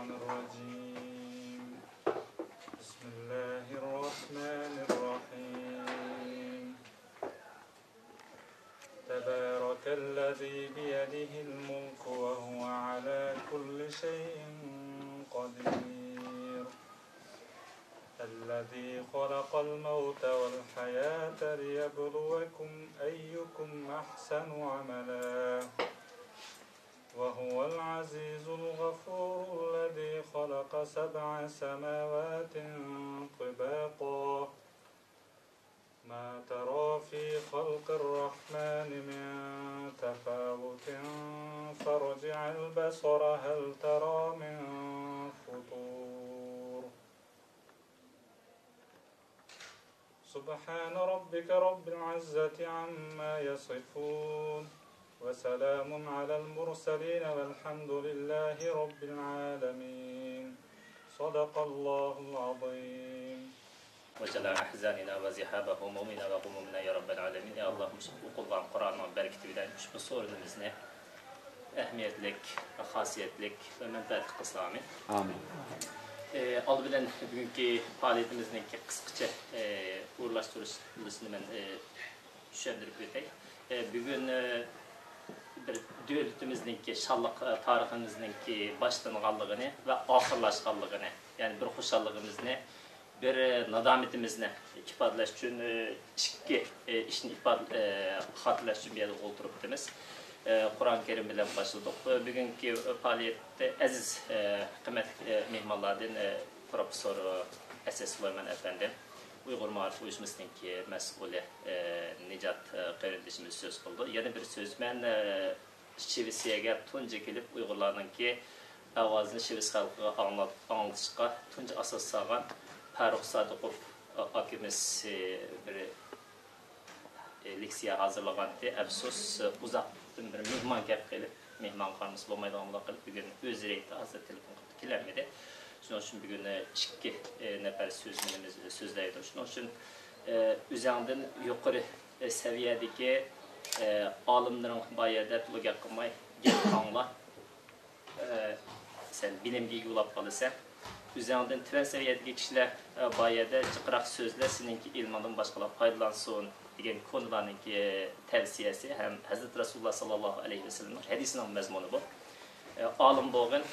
الشيطان الرجيم بسم الله الرحمن الرحيم تبارك الذي بيده الملك وهو على كل شيء قدير الذي خلق الموت والحياة ليبلوكم أيكم أحسن عملا وهو العزيز الغفور الذي خلق 7 سماوات طباقا ما ترى في خلق الرحمن من تفاوت فارجع البصر هل ترى من فطور سبحان ربك رب العزة عما يصفون وسلام على المرسلين والحمد لله رب العالمين صدق الله العظيم وجل أحزاننا وزحابه مؤمنا وغمومنا يا رب العالمين. Ya Allah'ım okuldan Kur'an'ın bereketiyle şu sorunumuzun ehemmiyetlik, hasiyetlik ve menfaatli kılsın. Amin. Amin. Al bilen bugünkü faaliyetimizin kısaca uğurlaştırılışını ben düşendirip öteyim. Bugün bir devletimizdeki şallık tarihimizdeki başlanğanlığını ve ahırlaşkanlığını, yani bir hoşallığımızını, bir nadametimizni ifadalash uchun ikki ishni xatlash uchun bu yerda o'tiribmiz. Qur'on Karim bilan boshladik. Bugungi faoliyatda aziz qimmatli mehmonlardan professor Asad Sulayman efendim, Uyg'ur Maarif uyushmasininki mas'uli Nijat qarindishimiz so'z qildi. Yana bir so'z men Shivisiyaga tunji kelib Uyg'urlarninki ovozini Shivis xalqiga anglatishga tunji asos solgan Farruh Sadıqov akimiz bir leksiya hazırlagandı. Afsus uzaktan bir mehman gelip gelip mehman karnımız bulmaydan qilib bugün öz reyti hazır telefon qilib kelamedi. Şunun için bugün ikki nefer sözleydi. Şunun için üzerinden yukarı seviyedeki alimlerin bayarda tuluga qilmay gel qanla sen bilimga yo'lab qolasan. Üzerinden tren seviyedeki kişiler bayada çıkırak sözler seninki ilmandan başkalar faydalansın degan konularınki tavsiyesi hem Hazreti Resulullah sallallahu aleyhi ve sellem hadisinin mezmunu bu. Alim bo'lgan,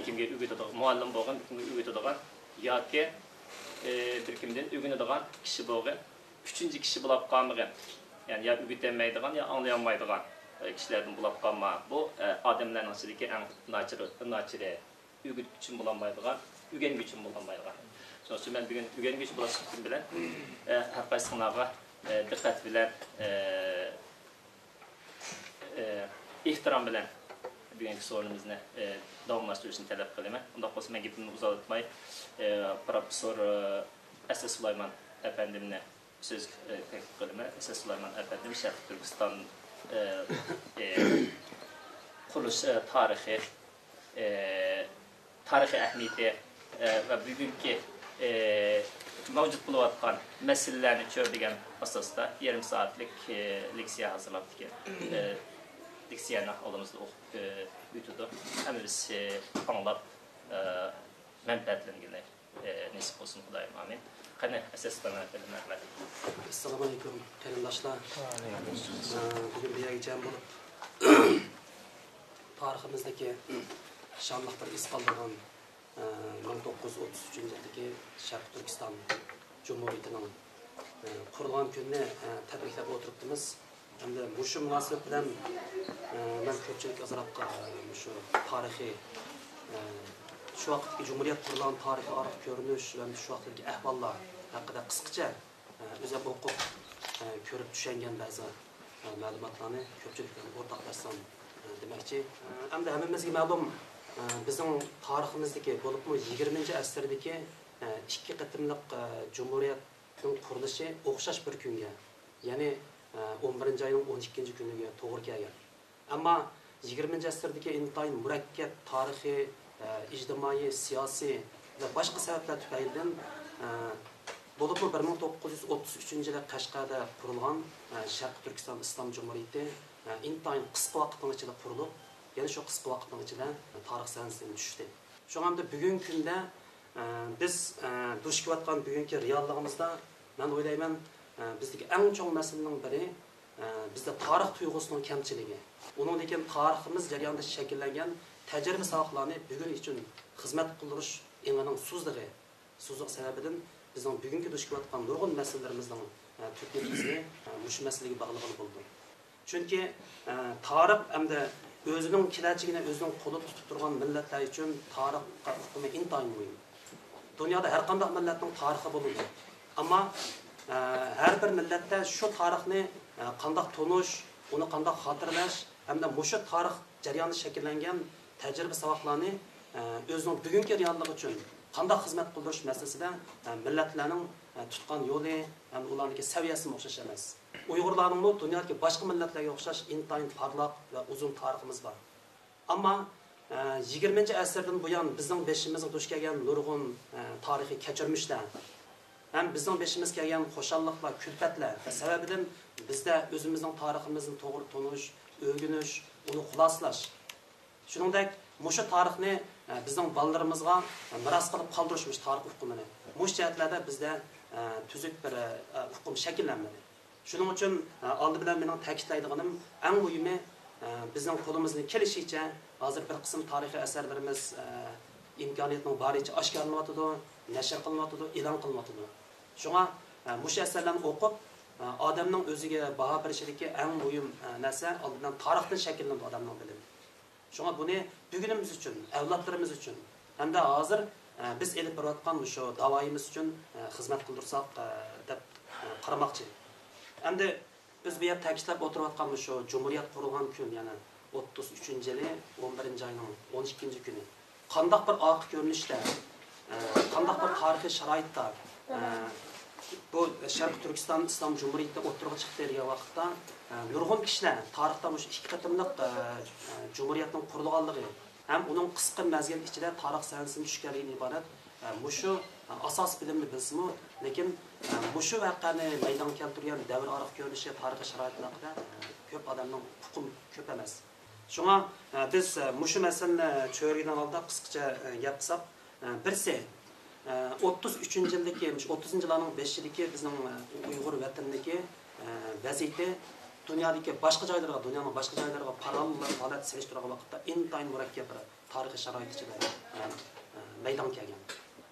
kimga o'rgatadigan, muallim bo'lgan, kimga o'rgatadigan yoki bir kimdan o'rganadigan kishi bo'lgan, uchinchi kishi bo'lib qolmagan. Ya'ni ya o'rgatolmaydigan ya anglayolmaydigan kishilardan bo'lib qolma. Bu odamlarning ichidagi eng nachiri o'rgatuvchi bo'lolmaydigan ügengüçün bulunmaydılar. Sonuçta ben bugün ügengüçü bulaşıktım bilen, her başsınava dikkat bilen, ihtiram bilen bugünkü sorunumuzunu davamlaştırışını talep kılıyım. Ondan sonra ben gittiğimi uzatmayı Profesör Asad Sulayman efendimle söz teklif kılıyım. Asad Sulayman efendim Şarkı Türkistan kuruluş tarihi ehemmiyeti ve bugünkü mevcut bulunatkan meselelerini çözügen asasda yarım saatlik leksiya hazırladık. Leksiyana oğlumuzda uyutudu. Hem biz anlap menfaatlendiğine nasip olsun Kudayım. Amin. Kane esaslarına efendim. Esselamu Aleyküm karindaşlar. Bugün bir yere gideceğim bulup tarihimizdeki şanlıq bir iz qaldırğan 1933 yildagi Sharq Turkiston Cumhuriyetining qurilgan kunni tabriklab o'tiribmiz. Hamda mushu munosabat bilan men ko'pchilik azroqqa shu tarixiy shu vaqtdagi Cumhuriyet qurilgan tarixiy ariq ko'rinish va shu vaqtdagi ahvollar haqida qisqacha o'zim o'qib ko'rib tushungan ba'zi ma'lumotlarni ko'pchilik bilan o'rtoqlashsam demoqchi. Hamda hammamizga ma'lum bizim tariximizdeki bulup mu 20. asırdaki iki qatımlıq Cumhuriyet'in kuruluşu o'xshash bir kunga, yani 11. ayın 12. günüge to'g'ri kelgan. Ama 20. asırdaki intayin murakkab tarixiy, ijtimoiy, siyosiy ve başka sebepler tufaylidan bulup mu 1933 yılı Qashqarda kurulgan Sharq Turkiston İslam Cumhuriyeti intayin qisqa vaqtning ichida qurilib, yani şu qisqa vaqtning ichida tarix sahnasiga tushdi. Şoňa bugungi kunda biz duş kelayotgan bugungi reallygymyzda men oýlaýman bizdeki eng çoň meselenin biri bizde tarix tuýgusynyň kemçiligi. Onundan keyin tariximiz jarayonida şekillengen tecrübe sahaklaryny bugün için hizmet kıldırış eňiniň suzlygy, suzlyk sebebinden bizning bugungi duş kelayotgan nurgun meselelerimizden tükürüsü muş meselege baglygyny boldy. Çünki tarix hamda özünün kiläçigine özünün qo'lda tutib turgan millatlar uchun tarix hukmi intayin muhim. Dünyada her qanday millatning tarixi bo'ladi. Ammo her bir millatda shu tarixni qanday tonish, uni qanday xotirlash hamda mushu tarix jarayoni shakllangan tajriba saboqlarni o'zining bugungi realligi uchun qanday xizmat qildirish masalasida millatlarning tutgan yo'li ham ularning saviyasi o'xshash emas. Uyg'urlarning dunyodagi boshqa millatlarga o'xshash intayin parlaq va uzun tariximiz bor. Ammo 20-asrdan buyon bizning beshimizga duch kelgan nurg'un tarixiy kechirmishlar hem bizning beshimizga kelgan xo'shalliklar, kulfatlar sababidan bizda o'zimizning tariximizni to'g'ri tonish, o'rganish, uni xuloslash. Shuningdek, mushu tarixni bizning bolalarimizga miros qilib qoldirishmiz tarix hukmini. Mush jihatlarda bizda tuzuk bir hukm shakllanmadi. Shuning uchun oldi bilan mening ta'kidlaydiganim eng muhimi bizning qo'limizdan kelishicha hozir bir qism tarixiy asarlarimiz imkoniyatning boricha oshkorlanyotdi, nashr qilinyotdi, e'lon qilinyotdi. Shunga mush asarlarni o'qib odamning o'ziga baho berishdagi eng muhim narsa oldidan tarixdan shakllanadi odamning bilimi. Shunga buni bugunimiz uchun, avlodlarimiz uchun hamda hozir biz elib borayotgan shu davoyimiz uchun xizmat qildirsak deb qaramoqchi. Endi biz bu yer ta'kidlab o'tirayotgan shu Cumhuriyet qurilgan kun, ya'ni 33-yili 11-oyning 12-kuni. Qanday bir oq ko'rinishda, qanday bir tarixiy sharoitda bu Sharq Turkiston Islom Cumhuriyeti o'tirg'i chiqdi degan vaqtda nurg'un kishilar tarixda shu ikki qatimliq Cumhuriyetning qurilganligi ham uning qisqa mazgil ichida tarix sahnasiga tushganligidan iborat mushu asos bilimni bilsimi, lekin mushu voqeani maydonga keltirgan davr ariq ko'rinishi tarixiy sharoitlarda ko'p odamning hukm ko'p emas. Shunga biz mushu masalani cho'rigidan oldi qisqacha gapirsak, birsi 33-yildagi 30-yillarning 5-yiligi bizning Uyg'ur vatanidagi vaziyati dunyodagi boshqa joylarga, dunyoning boshqa joylariga parallel holat selishtirgan vaqtda intayin murakkab bir tarixiy sharoit ichida maydonga kelgan.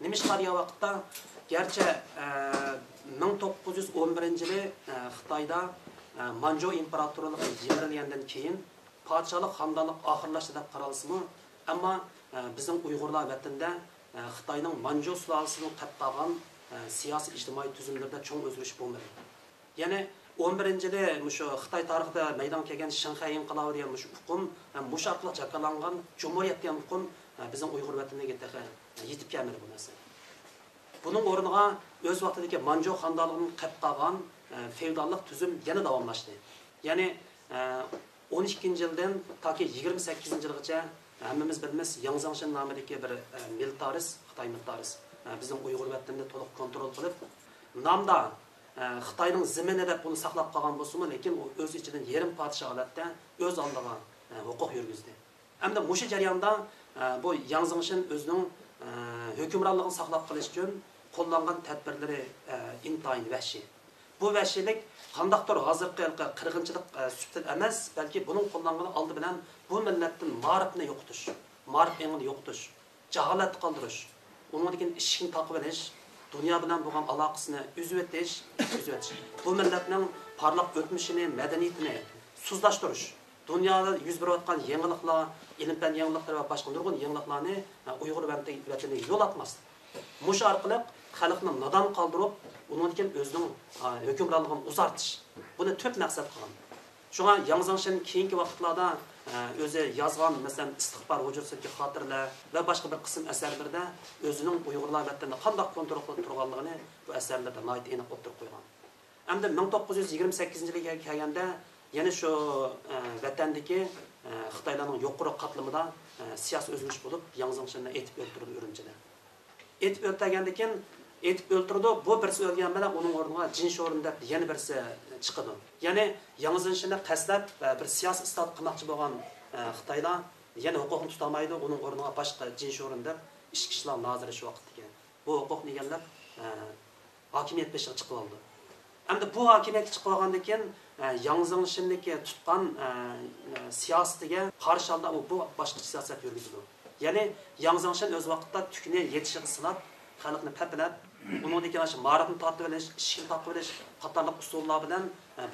Nimishqa degan vaqtda garchi 1911-yili Xitoyda Manjo imperatorligi yemirilgandan keyin podshohlik xonadonlik oxirlashdi deb qaralsimi, ammo bizning Uyg'urlar vatanida Xitoyning Manjo sulolasining qatqagan siyosiy ijtimoiy tuzumlarda cho'ng o'zgarish bo'lmadi. Ya'ni 11-yili shu Xitoy tarixida maydonga kelgan Shanxay inqilobi degan shu hukm, mush orqali jakalangan Cumhuriyet degan hukm bizning Uyg'ur vataniga yetib kelmadi bu narsa. Buning o'rniga o'z vaqtidagi Manjo xonadonligining qatqagan feodallik tuzum yana davomlashdi. Ya'ni 12-yildan toki 28-yilgacha hammamiz bilamiz Yang Zangshan nomidagi bir militarist, Xitoy militarist bizning Uyg'ur vatanida to'liq kontrol qilib, nomda Xitoyning zimini deb buni saqlab qolgan bo'lsa-mu, lekin u o'z ichidan yarim podshoh holatda o'z oldiga huquq yurgizdi. Hamda mushu jarayonda bu Yang Zangshan o'zining hukmronligini saqlab qolish uchun qo'llangan tadbirlari intayin vahshiy. Bu vahshiylik qandaqdir hozirgi qirg'inchilik subtil emas, balki buning qo'llangani oldi bilan bu millatning ma'rifini yo'qotish, ma'rif engini yo'qotish, jaholat qoldirish, uningdan ishini taqib olish, dunyo bilan bo'lgan aloqasini uzib o'tish. Bu millatning parlaq o'tmishini, madaniyatini suzlashtirish, dunyoda yuz berayotgan yangiliklar, ilm-fan yangiliklari va boshqa nurg'un yangiliklarni Uyg'ur vataniga yo'l atmaslik. Mush orqali xalqni nodon qoldirib, undan o'zining hukmronligini uzartish. Buni to'rt maqsad qilgan. Shunga Yang Zangshan keyingi vaqtlarda o'zi yozgan, masalan, istiqbor hujursidagi xotirlar va boshqa bir qism asarlarda o'zining Uyg'urlar vatanida qanday kontrol qilib turganligini bu asarlarda noyat aniq o'tirib qo'ygan. Hamda 1928-yilga kelganda yana shu vatandagi Xitoylarning yuqori qatlamida siyosiy o'zgarish bo'lib, Yang Zangshanni etib o'ldirdi Urumchida. Etib o'ldirgandan keyin etib o'ldirdi. Bu birisi o'lgan bilan uning o'rniga Jin Shorin deb yana birisi chiqadi. Ya'ni Yang Zangshanni qaslab bir siyosiy istat qilmoqchi bo'lgan Xitoylar yana huquqni tutamaydi, uning o'rniga boshqa Jinshorin deb ichki ishlar noziri shu vaqtdagi. Bu huquqni egallab hokimiyat beshiga chiqib oldi. Endi bu hokimiyatga chiqib olgandan keyin Yang Zemishin'dagi tutgan siyosatiga qarshi holda bu boshqa siyosat yurgizdi. Ya'ni Yang Zemishin o'z vaqtida tukni yetishiga sinab, xalqni patlab, uningdagi ana shu ma'rifni tortib olish, ishni tortib olish qatorliq usullar bilan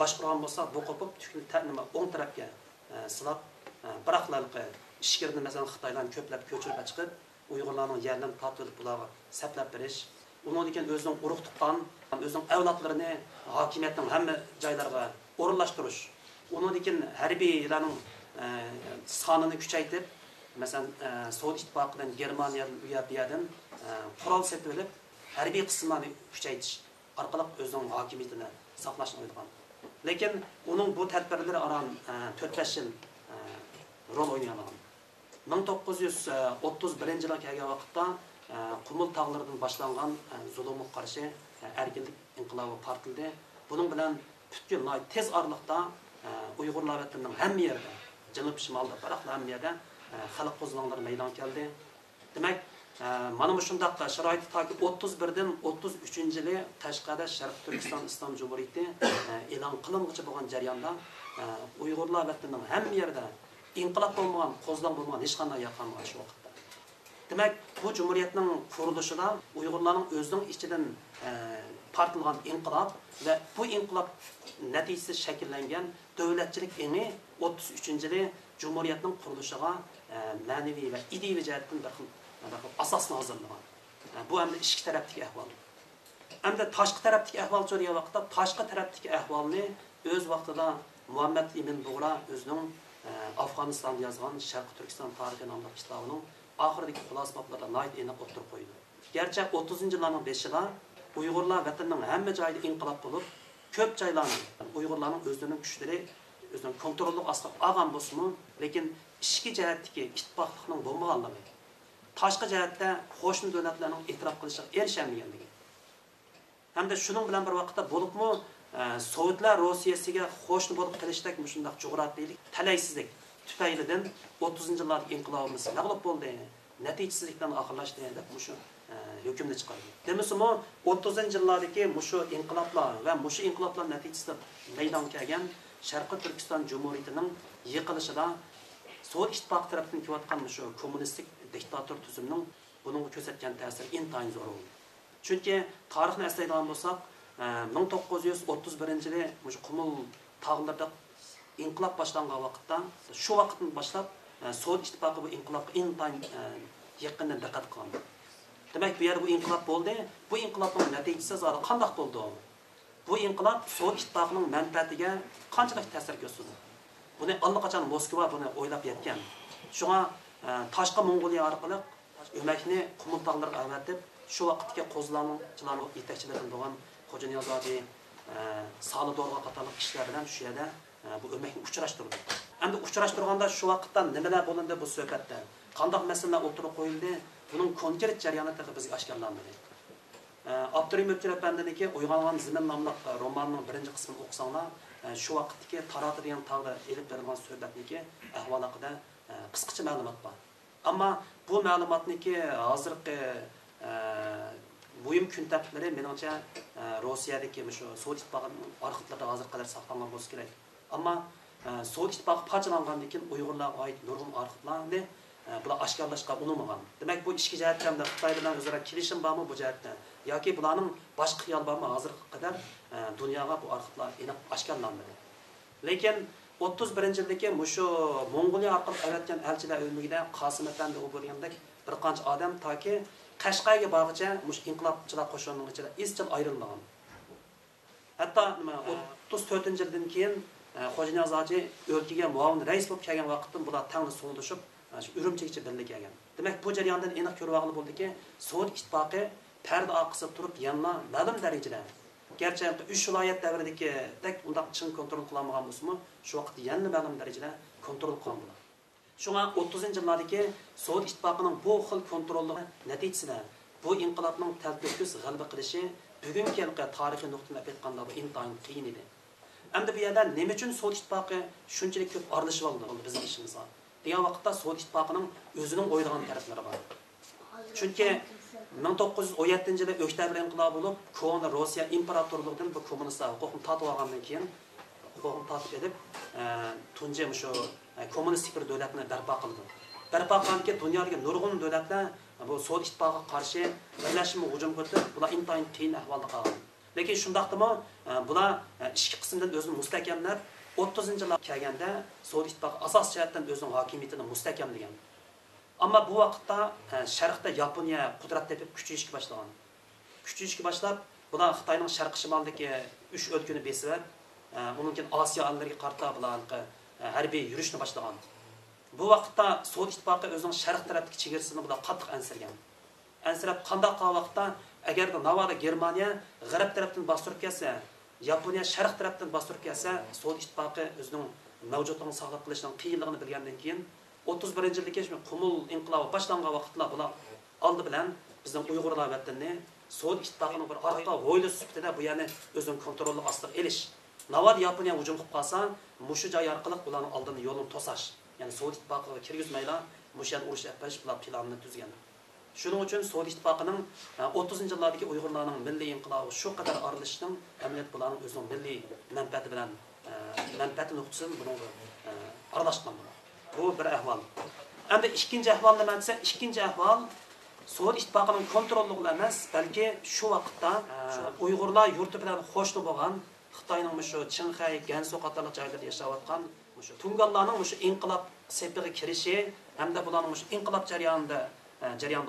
boshqargan bo'lsa, bu qo'pib tukni o'ng tarafga silab, biroqlarga ishkirni masalan Xitoydan ko'plab ko'chirib chiqib, Uyg'urlarning yerlarini tortib olib bularga saplab berish, uningdagi o'zining urug' tuqqan, o'zining avlodlarini hokimiyatning hamma joylariga o'rinlashtirish, uningdagi harbiylarning sonini kuchaytirib, masalan Sovet ittifoqidan Germaniya uyadan qurol setib olib, harbiy qismlarni kuchaytirish orqali o'zining hokimiyatini saqlashni o'ylagan. Lekin uning bu tadbirlari aran 4-5 yil rol o'ynagan. 1931-yilga kelgan vaqtda Qumul tog'laridan boshlangan zulmga qarshi erkinlik inqilobi portildi. Buning bilan butkul tez oraliqda Uyg'urlar vatanning hamma yerda, janub shimolda, biroqlar hamma yerda xalq qo'zg'olonlari maydon keldi. Demak, mana bu shundaq sharoitda toki 31dan 33-yili Qashqarda Sharq Turkiston Islom Jumhuriyati e'lon qilinmoqchi bo'lgan jarayonda Uyg'urlar vatanning hamma yerda inqilob bo'lmagan, qo'zg'olon bo'lmagan hech qanday yer qolmagan shu vaqtda. Demak, bu jumhuriyatning qurilishida Uyg'urlarning o'zining ichidan partilgan inqilob va bu inqilob natijasida shakllangan davlatchilik eni 33-yili jumhuriyatning qurilishiga ma'naviy va ideologiya jihatdan bir asosni hozirlagan. Bu ham ichki tarafdagi ahvol. Hamda tashqi tarafdagi ahvol so'ragan vaqtda tashqi tarafdagi ahvolni o'z vaqtida Muhammad Ibn Bug'ra o'zining Afg'onistonda yozgan Sharq Turkiston tarixi nomli kitobining oxiridagi xuloslarida nayt aniq o'tirib qo'ydi. Garchi 30-yillarning beshida Uyg'urlar vatanning hamma joyida inqilob bo'lib, ko'p joylarni Uyg'urlarning o'zlarining kuchlari o'zining kontrolli ostida olgan bo'lsa-mu, lekin ichki jihatdagi ittifoqlikning bo'lmaganligi, tashqi jihatda qo'shni davlatlarning e'tirof qilishiga erishilmaganligi. Hamda shuning bilan bir vaqtda bo'libmi, Sovetlar Rossiyasiga qo'shni bo'lib qilishdek shundaq jug'rafiyalik talaysizlik tufaylidan 30-yillardagi inqilobimiz mag'lub bo'ldi. Natijasizlikdan oxirlashdi deb shu hukmni chiqardi. Demisimi 30-yillardagi shu inqiloblar va shu inqiloblar natijasida maydonga kelgan Sharq Turkiston Jumhuriyatining yiqilishida Sovet ittifoqi tomonidan kelayotgan shu kommunistik diktator tuzumning buningga ko'rsatgan ta'siri intayin zo'r bo'ldi. Chunki tarixni eslaydigan bo'lsak, 1931-yili shu Qumul tog'larida inqilob boshlangan vaqtda, shu vaqtdan boshlab Sovet ittifoqi bu inqilobga intayin yaqindan diqqat qildi. Demak, bu yer bu inqilob bo'ldi. Bu inqilobning natijasi zora qanday bo'ldi? Bu inqilob Sovet ittifoqining manfaatiga qanchalik ta'sir ko'rsatdi? Buni allaqachon Moskva buni o'ylab yetgan. Shunga tashqi Mongoliya orqali o'makni Qumul tog'lariga avatib, shu vaqtdagi qo'zg'olonchilarning yetakchilaridan bo'lgan Xo'ja Niyozodi, Salidorga qatorli kishilar bilan shu yerda bu o'makni uchrashtirdi. Endi uchrashtirganda shu vaqtda nimalar bo'lindi bu suhbatda? Qanday masalalar o'tirib qo'yildi? Buning konkret jarayoni bizga oshkorlanmadi. Abdurim Ökir Efendi'ninki Uyg'ongan Zimin nomli romanning birinchi qismini o'qisanglar, shu vaqtdagi Tarot degan tog'da elib berilgan suhbatniki ahvol haqida qisqacha ma'lumot bor. Ammo bu ma'lumotniki hozirgi muhim kun tartiblari menimcha Rossiyadagi shu Sovet ittifoqining arxivlarida hozir qadar saqlangan bo'lsa kerak. Ammo Sovet ittifoqi parchalangandan keyin Uyg'urlarga oid nurg'un arxivlarni bular oshkorlashga urinmagan. Demak, bu ichki jihatdan Xitoy bilan o'zaro kelishim bormi bu jihatda? Yoki bularning boshqa xiyol bormi hozirga qadar dunyoga bu arxivlar aniq oshkorlanmadi. Lekin 31-yildagi shu Mongoliya orqali avatgan elchilar o'lmigida Qosim Efendi o'lgandek bir qancha odam toki Qashqarga borgacha mush inqilobchilar qo'shinining ichida izchil ayrilmagan. Hatto 34-yildan keyin Xo'ja Niyozodi o'lkaga muavin rais bo'lib kelgan vaqtda bular tangni so'ldishib Urumchigacha birga kelgan. Demak, bu jarayondan aniq ko'rib bo'ldiki, Sovet ittifoqi parda orqasida turib yanla ma'lum darajada, garchi 3 viloyat davridagi tek undaq chin kontrol qilmagan bo'lsa-mu, shu vaqtda yanla ma'lum darajada kontrol qilgan bo'ladi. Shunga 30-yillardagi Sovet ittifoqining bu xil kontrolli natijasida bu inqilobning tadbirsiz g'alaba qilishi bugungi tarixiy nuqtadan aytganda bu intayin qiyin edi. Endi bu yerda nima uchun Sovet ittifoqi shunchalik ko'p aralashib oldi bizning ishimizga degan vaqtda Sovet ittifoqining o'zining o'ylagan taraflari bor. Chunki 1917 yilda Oktyabr inqilobi bo'lib, Kona Rossiya imperatorligidan bu kommunistlar huquqni tatib olgandan keyin huquqni tatib edib, tunji shu kommunistik bir davlatni barpo qildi. Barpo qilganki dunyodagi nurg'un davlatlar bu Sovet ittifoqiga qarshi birlashib hujum qildi. Bular intayin qiyin ahvolda qolgan. Lekin shundaqdimi bular ikki qismdan o'zini mustahkamlab 30-yillar kelganda Sovet ittifoqi asos jihatdan o'zining hokimiyatini mustahkamlagan. Ammo bu vaqtda sharqda Yaponiya qudrat tepib kuchayishga boshlagan. Kuchayishga boshlab, bular Xitoyning sharq shimolidagi 3 o'lkani besib, undan keyin Osiyo allariga qarata bular harbiy yurishni boshlagan. Bu vaqtda Sovet ittifoqi o'zining sharq tarafdagi chegarasini bular qattiq ansirgan. Ansirab qanday qilgan vaqtda agar Navoda Germaniya g'arb tarafdan bostirib kelsa, Yaponiya sharq tarafdan bostirib kelsa, Sovet ittifoqi o'zining mavjudligini saqlab qolishning qiyinligini bilgandan keyin 31-yildagi Qumul inqilobi boshlangan vaqtda bular oldi bilan bizning Uyg'urlar vatanini Sovet ittifoqining bir orqa o'yli sifatida bu ya'ni o'zining kontrolli ostiga elish. Navoda Yaponiya hujum qilib qolsa, mushu joy orqali ularning oldini yo'lini to'sash. Ya'ni Sovet ittifoqiga kirgizmayla mushan urush yaparish bilan planini tuzgan. Shuning uchun Sovet ittifoqining 30-yillardagi Uyg'urlarning milliy inqilobi shu qadar arilishining amaliyot bularning o'zining milliy manfaati bilan manfaati nuqtasidan buni aralashgan. Bu bir ahvol. Endi ikkinchi ahvol nima desa, ikkinchi ahvol Sovet ittifoqining kontrolli emas, balki shu vaqtda Uyg'urlar yurti bilan xo'shni bo'lgan Xitoyning shu Qinghai, Gansu qatorli joylarda yashayotgan shu Tungallarning shu inqilob sepiga kirishi hamda bularning shu inqilob jarayonida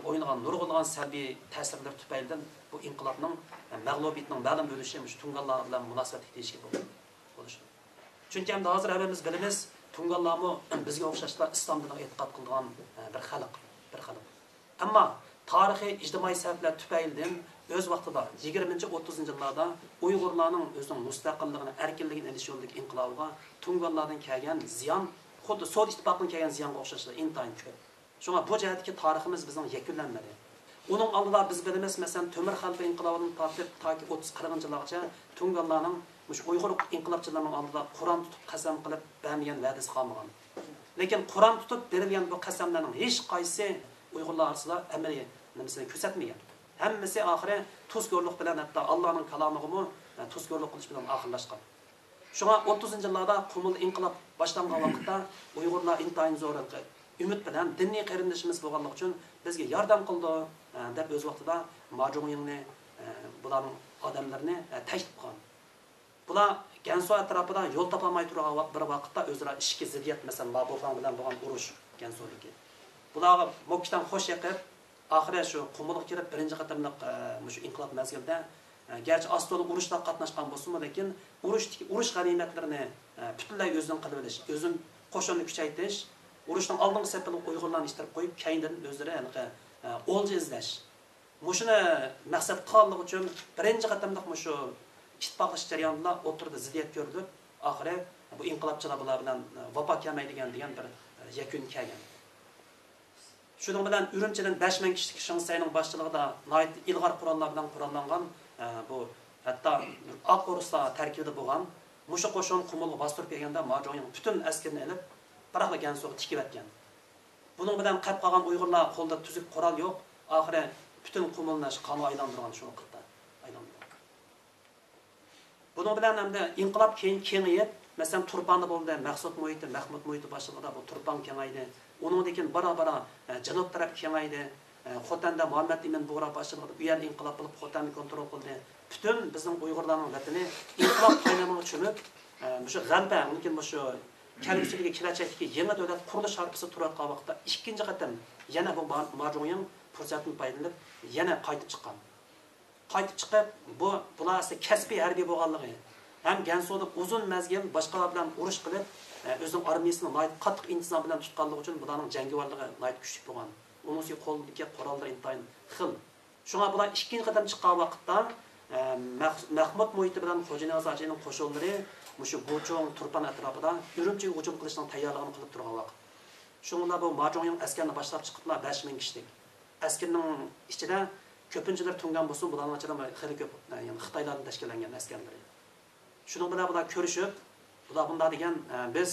o'ynagan nurg'unlagan salbiy ta'sirlar tufaylidan bu inqilobning mag'lubiyatining ma'lum bo'lishi shu Tungallar bilan munosabat etishga bo'lishi. Chunki ham hozir hammamiz bilamiz, Tungallarmi bizga o'xshashlar islom diniga e'tiqod qilgan bir xalq. Ammo tarixiy ijtimoiy sabablar tufaylidan o'z vaqtida 20-30-yillarda Uyg'urlarning o'zining mustaqilligini, erkinligini elish yo'lidagi inqilobiga Tungallardan kelgan ziyon xuddi Sovet ittifoqining kelgan ziyonga o'xshashlar intayin ko'p. Shunga bu jihatdagi tariximiz bizning yakunlanmadi. Uning oldida biz bilamiz, masalan, Temur xalq inqilobining tortib toki 30-40-yillargacha Tungallarning mush Uyg'ur inqilobchilarining oldida Qur'on tutib qasam qilib bermagan va'dasi qolmagan. Lekin Qur'on tutib berilgan bu qasamlarning hech qaysi Uyg'urlar orasida amaliy nimasini ko'rsatmagan. Hammasi oxiri tuzko'rlik bilan hatto Allohning kalomig'imi tuzko'rlik qilish bilan oxirlashgan. Shunga 30-yillarda Qumul inqilob boshlangan vaqtda Uyg'urlar intayin zo'rlik umid bilan diniy qarindishimiz bo'lganligi uchun bizga yordam qildi deb o'z vaqtida Majumyingni bularning odamlarini taklif qilgan. Bular Gansu atrofida yo'l topolmay turgan bir vaqtda o'zaro ishki ziddiyat, masalan, Mabufan bilan bo'lgan urush Gansudagi. Bularga Mokkdan xo'sh yaqib, oxiri shu Qumulga kirib birinchi qatamliq shu inqilob mazgilida garchi Ostoli urushda qatnashgan bo'lsa-mu, lekin urush g'animatlarini butunlay o'zidan qilib olish, o'zin qo'shinni kuchaytirish, urushning oldingi safida Uyg'urlarni ishtirib qo'yib, keyindan o'zlari o'lja izlash. Mushuni maqsad qilganligi uchun birinchi qatamliq shu ittifoqlash jarayonida o'tirdi ziddiyat ko'rdi. Oxiri bu inqilobchilar bular bilan vafo kelmaydigan degan bir yakun kelgan. Shuning bilan Urumchidan 5000 kishilik Shinsayning boshchiligida nihoyat ilg'or qurollar bilan qurollangan bu hatto Oq Ruslar tarkibida bo'lgan mushu qo'shin Qumulga bostirib kelganda Majumying butun askarni olib Qaraqla Gansuga tikib atgan. Buning bilan qolib qolgan Uyg'urlar qo'lda tuzuk qurol yo'q, oxiri butun Qumulni qonga aylantirgan shu vaqtda aylantirgan. Buning bilan hamda inqilob kengayib, masalan Turpanda bo'ldi, Maqsud Muhiti, Mahmud Muhiti boshlig'ida bu Turpan kengaydi. Uningdan keyin bara janub taraf kengaydi. Xotanda Muhammad Ibn Bura boshlig'ida u yer inqilob bo'lib Xotanni kontrol qildi. Butun bizning Uyg'urlarning vatani inqilob qaynamog'i tushunib, shu g'alba, mumkin shu kelgusidagi kelajakdagi yangi davlat qurilish harpisi turayotgan vaqtda ikkinchi qatam yana bu Majumying fursatni foydalanib yana qaytib chiqqan. Qaytib chiqib, bular kasbiy harbiy bo'lganligi ham Gansuda uzun mazgil boshqalar bilan urush qilib, o'zining armiyasini qattiq intizom bilan tutganligi uchun bularning jangovarligi nihoyat kuchli bo'lgan. Uning qo'lidagi qurollar intayin xil. Shunga bular ikkinchi qatam chiqqan vaqtda Mahmud Muhiti bilan Xo'janiyoz Ajining qo'shinlari mushu Gochong Turpan atrofida Urumchiga hujum qilishning tayyorligini qilib turgan vaqt. Shunda bu Majumying askarni boshlab chiqiblar 5000 kishilik. Askarning ichida ko'pinchalar Tungan bo'lsa, bularning ichida xili ko'p, ya'ni Xitoylardan tashkillangan askarlar. Shuning bilan bular ko'rishib, bular bunda degan biz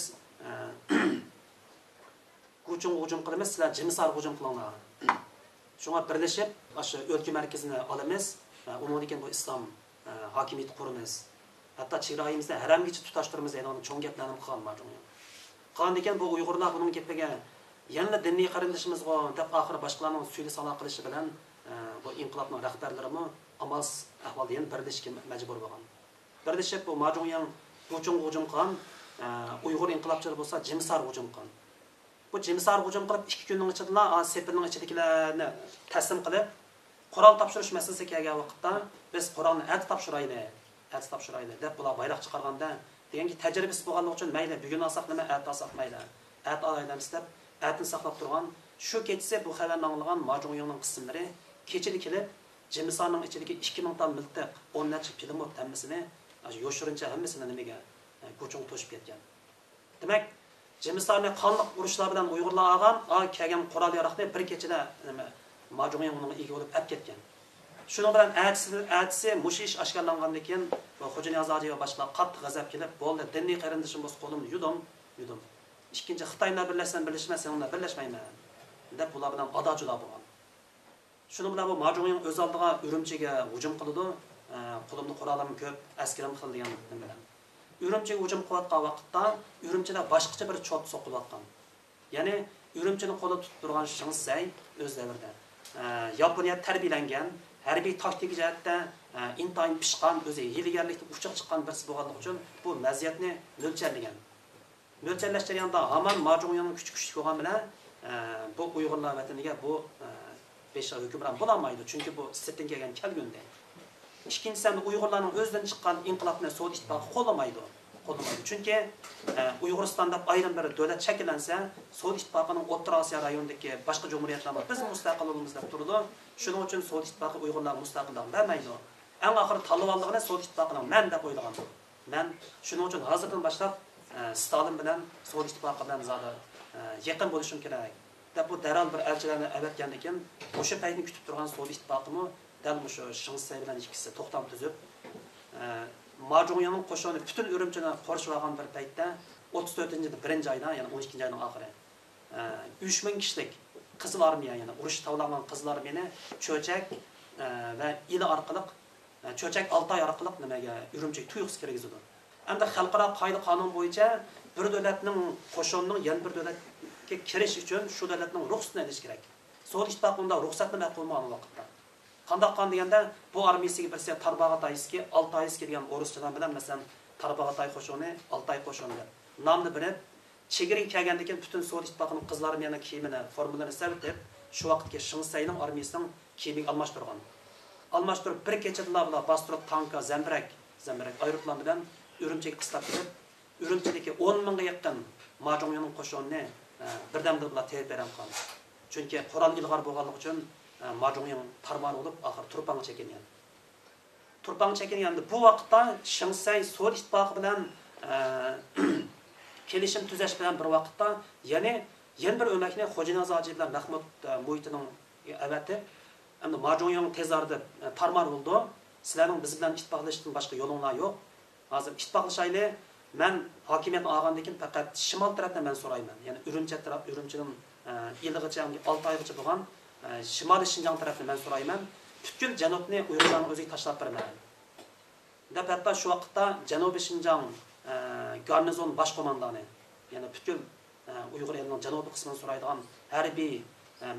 Guchungga hujum qilamiz, sizlar Jimisarga hujum qilinglar. Shunga birlashib, shu o'lka markazini olamiz. Undan keyin bu islom hokimiyati quramiz. Hatto chegaramizni haramgacha tutashtiramiz degan cho'ng gaplarni qilgan Majunyan. Qilgan ekan bu Uyg'urlar buning gapiga yana diniy qarindishimizga deb oxiri boshqalarning suyli sala qilishi bilan bu inqilobning rahbarlarimi amalsiz ahvolda yana birlashishga majbur bo'lgan. Birlashib bu Majunyan Guchungga hujum qilgan, Uyg'ur inqilobchilari bo'lsa Jimisarga hujum qilgan. Bu Jimisarga hujum qilib 2 kunning ichida sepilning ichidagilarni taslim qilib, Qur'on topshirish masalasiga kelgan vaqtda biz Qur'onni topshiraylik deb bular bayroq chiqarganda deganki tajribasi bo'lganligi uchun mayli bugun olsak nima, at olsak mayli. At olaymiz deb atni saqlab turgan. Shu kechasi bu xabarni anglagan Majunyanning qismlari kechida kelib Jimisarning ichidagi 2000 ton miltiq, 10 necha pilimot hammasini yoshirincha hammasini nimaga Guchungga to'shib ketgan. Demak, Jimisarni qonliq urushlar bilan Uyg'urlar olgan, kelgan qurol yaroqni bir kechada nima Majunyan unga ega bo'lib olib ketgan. Shuning bilan atsi mush ish oshkorlangandan keyin Xo'ja Niyozoji va boshqa qattiq g'azab kelib, bo'ldi, diniy qarindishim bo'lsa qo'limni yudim. Ikkinchi Xitoylar birlashsan birlashmasan, undan birlashmayman deb ular bilan ado-judo bo'lgan. Shuning bilan bu Majunyan o'z oldiga Urumchiga hujum qildi. Qo'limda qurollarım ko'p, askarim xil degan nima bilan. Urumchiga hujum qilayotgan vaqtda Urumchida boshqacha bir chot so'qilayotgan. Ya'ni Urumchini qo'lda tutib turgan Shinsay o'z davrida Yaponiya tarbiyalangan, harbiy taktik jihatda intayin pishqan, o'zi hiligarlikda uchiq chiqqan birisi bo'lganligi uchun bu vaziyatni mo'ljallagan. Mo'ljallash jarayonida hamon Majunyanning kuch bo'lgan bilan bu Uyg'urlar vataniga bu besh hukmron bo'lolmaydi, chunki bu sirtdan kelgan kelgunda. İkincisi Uyg'urlarning o'zidan chiqqan inqilobni Sovet ittifoqi qo'llamaydi. Chunki Uyg'uristonda ayrim bir davlat shakllansa, Sovet ittifoqining O'rta Osiyo rayonidagi boshqa jumhuriyatlar biz mustaqilligimiz deb turdi. Shuning uchun Sovet ittifoqi Uyg'urlarga mustaqillik bermaydi. Eng oxiri Talibanligini Sovet ittifoqining men deb o'ylagan. Men shuning uchun hozirdan boshlab Stalin bilan Sovet ittifoqi bilan zada yaqin bo'lishim kerak deb bu darhol bir elchilarni avatgandan keyin o'sha paytni kutib turgan Sovet ittifoqimi dal shu Shinsay bilan ikkisi to'xtam tuzib Majunyanning qo'shini butun Urumchini qorishib olgan bir paytda 34-1 oyda, ya'ni 12-oyning oxiri 3000 kishilik Qizil armiya, ya'ni urush tavlangan Qizil armiyani cho'chak va ila orqali cho'chak Altay orqali nimaga Urumchiga tuyuqsiz kirgizdi. Endi xalqaro qoida qonun bo'yicha bir davlatning qo'shinining yana bir davlatga kirish uchun shu davlatning ruxsatini olish kerak. Sovet ittifoqida ruxsatni berib qo'ymagan vaqtda qandaq deganda bu armiyasiga birisi Tarbag'atayski, Altayski degan o'rischadan bilan masalan Tarbag'atay qo'shini, Altay qo'shini nomni bilib, chegaraga kelgandan keyin butun Sovet ittifoqining qizlari yana kiyimini, formalarini sartib, shu vaqtga Shinsayning armiyasining kiyimiga almashtirgan. Almashtirib bir kechada bular bostirib tanka, zambirak aeroplan bilan Urumchiga qistab kelib, Urumchidagi 10 mingga yaqin Majunyanning qo'shinini birdamda bular tayyor bergan qoldi. Chunki qurol ilg'or bo'lganligi uchun Majunyan tarmar olup axir Turpanga çekilgan. Turpanga çekilganda bu vaqtda Shinsay Sovet ittifoqi bilan kelishim tuzash bilan bir vaqtda yana bir o'makni Xo'ja Niyozoji bilan Mahmud Muhitining avatib, endi Majunyan tezarda tarmar bo'ldi. Sizlarning biz bilan ittifoqlashishdan boshqa yo'linglar yo'q. Hozir ittifoqlashayli. Men hokimiyatni olgandan keyin faqat shimol tarafdan men so'rayman. Ya'ni Urumchining ilig'icha, 6 oygacha bo'lgan Şimali Şinjan tarafını ben sorayım. Bütün Janubni Uyg'urlarning o'ziga tashlab beraman. Deb hatta shu vaqtda Janubiy Şinjan garnizon bosh qo'mondoni, ya'ni bütün Uyg'ur elining janubiy qismini so'raydigan harbiy,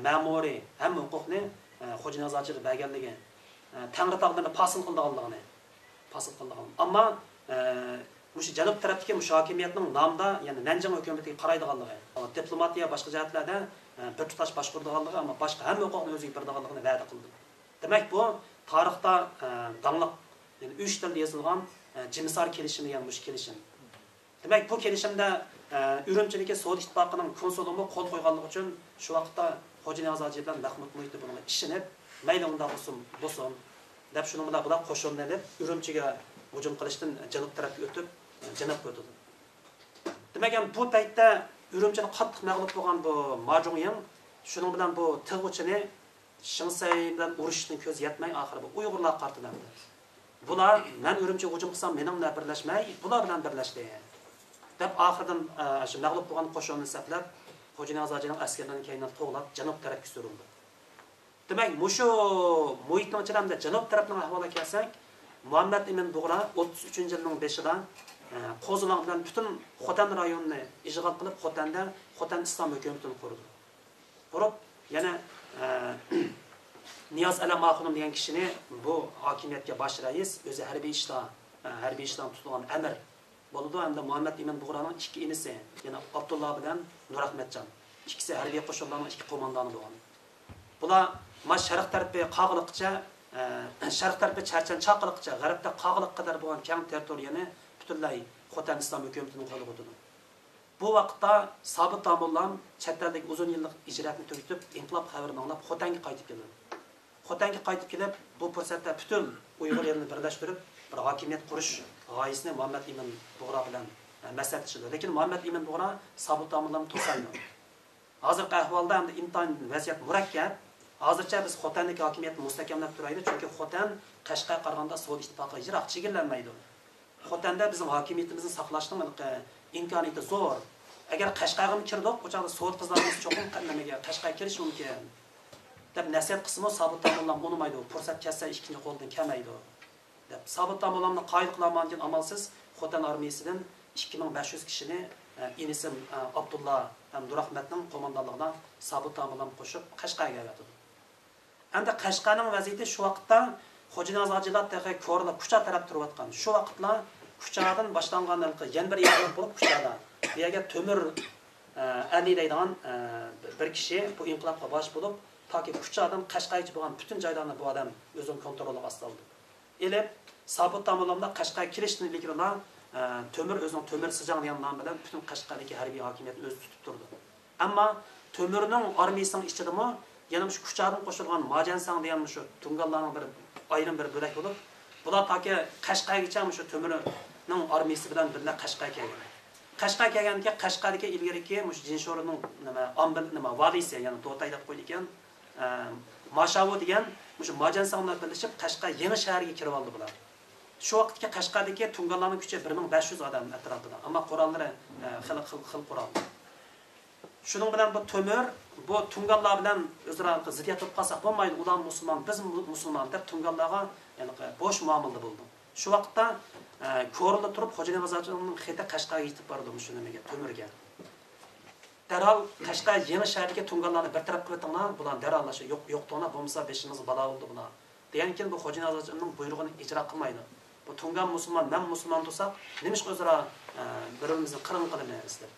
ma'muriy hamma huquqni Xo'ja Niyozochiga berganligi, Tangritog'larni fasil qilganligini. Ammo o'sha janub tarafdagi hokimiyatning nomida, ya'ni Nanjing hukumatiga qaraydiganligi, diplomatiya boshqa jihatlarda bir tutash boshqardiganligi, ammo boshqa hamma huquqni o'ziga beradiganligini va'da qildi. Demak bu tarixda dangliq, ya'ni 3 tilda yozilgan Jimisar kelishimi degan mush kelishim. Demak bu kelishimda Urumchidagi Sovet ittifoqining konsulumi qo'l qo'yganligi uchun shu vaqtda Xo'ja Niyozoji bilan Mahmud Muhiti bunga ishinib, mayli unda bo'lsin deb shuni bilan bular qo'shinni deb Urumchiga hujum qilishdan janub tarafga o'tib, janubga o'tdi. Demak bu paytda Urumchini qattiq mag'lub bo'lgan bu Majunyan shuning bilan bu tig'uchini Shinsay bilan urushishdan ko'z yetmay oxiri bu Uyg'urlar qartilandi. Bular men Urumchiga hujum qilsam mening bilan birlashmay, bular bilan birlashdi. Deb oxirdan shu mag'lub bo'lgan qo'shinni saqlab Xo'ja Niyoz hojining askarlarini keyindan to'g'lab janub tarafga surildi. Demak, mushu muhitning ichida janub tarafning ahvoliga kelsak, Muhammad ibn Bug'ra 33-yilning beshida Qo'ziloq bilan butun Xotan rayonini ishg'ol qilib, Xotan islom hukumatini qurdi. Qurib, yana Niyoz Alam Maxunum degan kishini bu hokimiyatga bosh rais, o'zi harbiy ishdan tutilgan amir bo'ldi. Hamda Muhammad ibn Bug'raning ikki inisi, yana Abdulloh bilan Nur Ahmadjon, ikkisi harbiy qo'shinlarning ikki qo'mondoni bo'lgan. Bular sharq tarafi qog'liqcha, sharq tarafi charchan chaqiliqcha, g'arbda qog'liq qadar bo'lgan keng territoriyani butunlay Xotan islom hukumatining qo'liga o'tdi. Bu vaqtda Sobit Tamullam chet-ellik uzun yillik ijratni tugatib, inqilob xabarini anglab Xotanga qaytib keldi. Xotanga qaytib kelib, bu fursatda butun Uyg'ur elini birlashtirib, bir hokimiyat qurish g'oyasini Muhammad ibn Bug'ra bilan maslahatlashdi. Lekin Muhammad ibn Bug'ra Sobit Tamullamni to'saydi. Hozirgi ahvolda ham intayin vaziyat murakkab. Hozircha biz Xotandagi hokimiyatni mustahkamlab turaylik, chunki Xotan Qashqarga qaraganda Sovet ittifoqiga yiroq chegirlanmaydi. Xotanda bizim hokimiyatimizni saqlashning imkoniyati zo'r. Agar Qashqarga kirdik, o'chaqda Sovet qizlarimiz cho'qim qanamaga Qashqarga kirish mumkin. deb nasihat qismi Sobit Tamullam bo'lmaydi. Fursat kelsa ikkinchi qo'ldan kelmaydi. deb Sobit Tamullamni qoyil qilolmagan amalsiz Xotan armiyasidan 2500 kishini inisi Abdullah Abdurahmatning qo'mondonligida Sobit Tamullam qo'shib Qashqarga keldi. Endi Qashqarning vaziyati shu vaqtda Xo'ja Niyoz hojilar ko'rla Kucha taraf turayotgan. Shu vaqtda Kuchadan boshlangan yana bir inqilob bo'lib Kuchada. Bu yerga Temur Ali deydigan bir kishi bu inqilobga bosh bo'lib, toki Kuchadan Qashqargacha bo'lgan butun joylarni bu odam o'zining kontroliga oldi. Elib Sobit Tamullamda Qashqarga kirishni ilgarilar Temur o'zining Temur Sijang degan nom bilan butun Qashqardagi harbiy hokimiyatni o'zi tutib turdi. Ammo Temurning armiyasining ichidami yana shu Kuchadan qo'shilgan Majansang degan shu Tungallarning bir ayrim bir bo'lak bo'lib, bular toki Qashqargacha shu Temurning armiyasi bilan birga Qashqarga kelgan. Qashqarga kelganki, Qashqardagi ilgariki shu Jinshorining nima valisi, ya'ni To'tay deb qo'yilgan Mashavu degan shu Majansanglar birlashib Qashqar yangi shaharga kirib oldi bular. Shu vaqtga Qashqardagi Tungallarning kuchi 1500 odam atrofida, ammo qurollari xil qurol. Shuning bilan bu Temur bu Tungallar bilan o'zaro ziddiyat bo'lib qolsa bo'lmaydi. Ular musulmon, biz musulmon deb Tungallarga ya'ni bo'sh muomalada bo'ldi. Shu vaqtda ko'rinib turib Xo'ja Niyoz hojining xeti Qashqarga yetib bordi shu nimaga Temurga. Darhol Qashqar yangi shaharga Tungallarni bir taraf qilib o'tinglar, bular darhollasha yo'qdona bo'lmasa beshimiz balo bo'ldi bular. Degankin bu Xo'ja Niyoz hojining buyrug'ini ijro qilmaydi. Bu Tungan musulmon, men musulmon bo'lsak, nima ish o'zaro birimizni qirin qilamiz deb.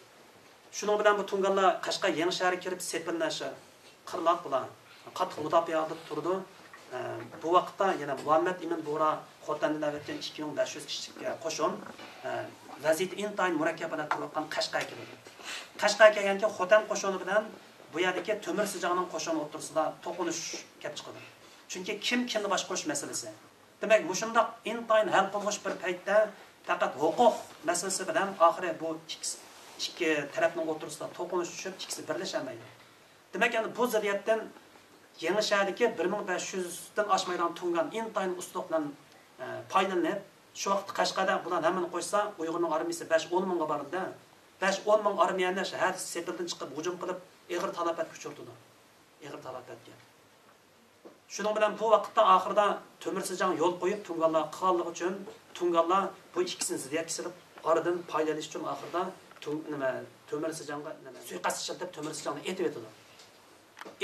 Shuning bilan bu Tungallar Qashqar yangi shaharga kirib sepilnashi qirloq bilan qattiq mudofaa qilib turdi. Bu vaqtda yana Muhammad ibn Bug'ra Xotandan avatgan 2500 kishiga qo'shin vaziyat intayin murakkabada turgan Qashqarga kirdi. Qashqarga kelganki Xotan qo'shini bilan bu yerdagi Temur Sijangning qo'shini o'rtasida to'qinish kelib chiqdi. Chunki kimni boshqarish masalasi. Demak, mushundaq intayin hal qilinish bir paytda faqat huquq masalasi bilan oxiri bu ikki tarafning o'rtasida to'qinish tushib, ikkisi birlashamaydi. Demak, endi bu ziddiyatdan yangi shahardagi 1500 dan oshmaydigan Tungan intayin ustuq bilan foydalanib, shu vaqt Qashqarda bular hammani qo'ysa, Uyg'urning armiyasi 5-10 mingga bordi. 5-10 ming armiyani shahar sepildan chiqib hujum qilib, Ig'ir talafat kuchirdi. Ig'ir talafatga. Shuning bilan bu vaqtda oxirida Temur Sijang yo'l qo'yib Tungallar qilganligi uchun Tungallar bu ikkisini ziddiyatga silib, oradan foydalanish uchun oxirida Temur Sijangga suiqasd qilib Temur Sijangni etib etdi.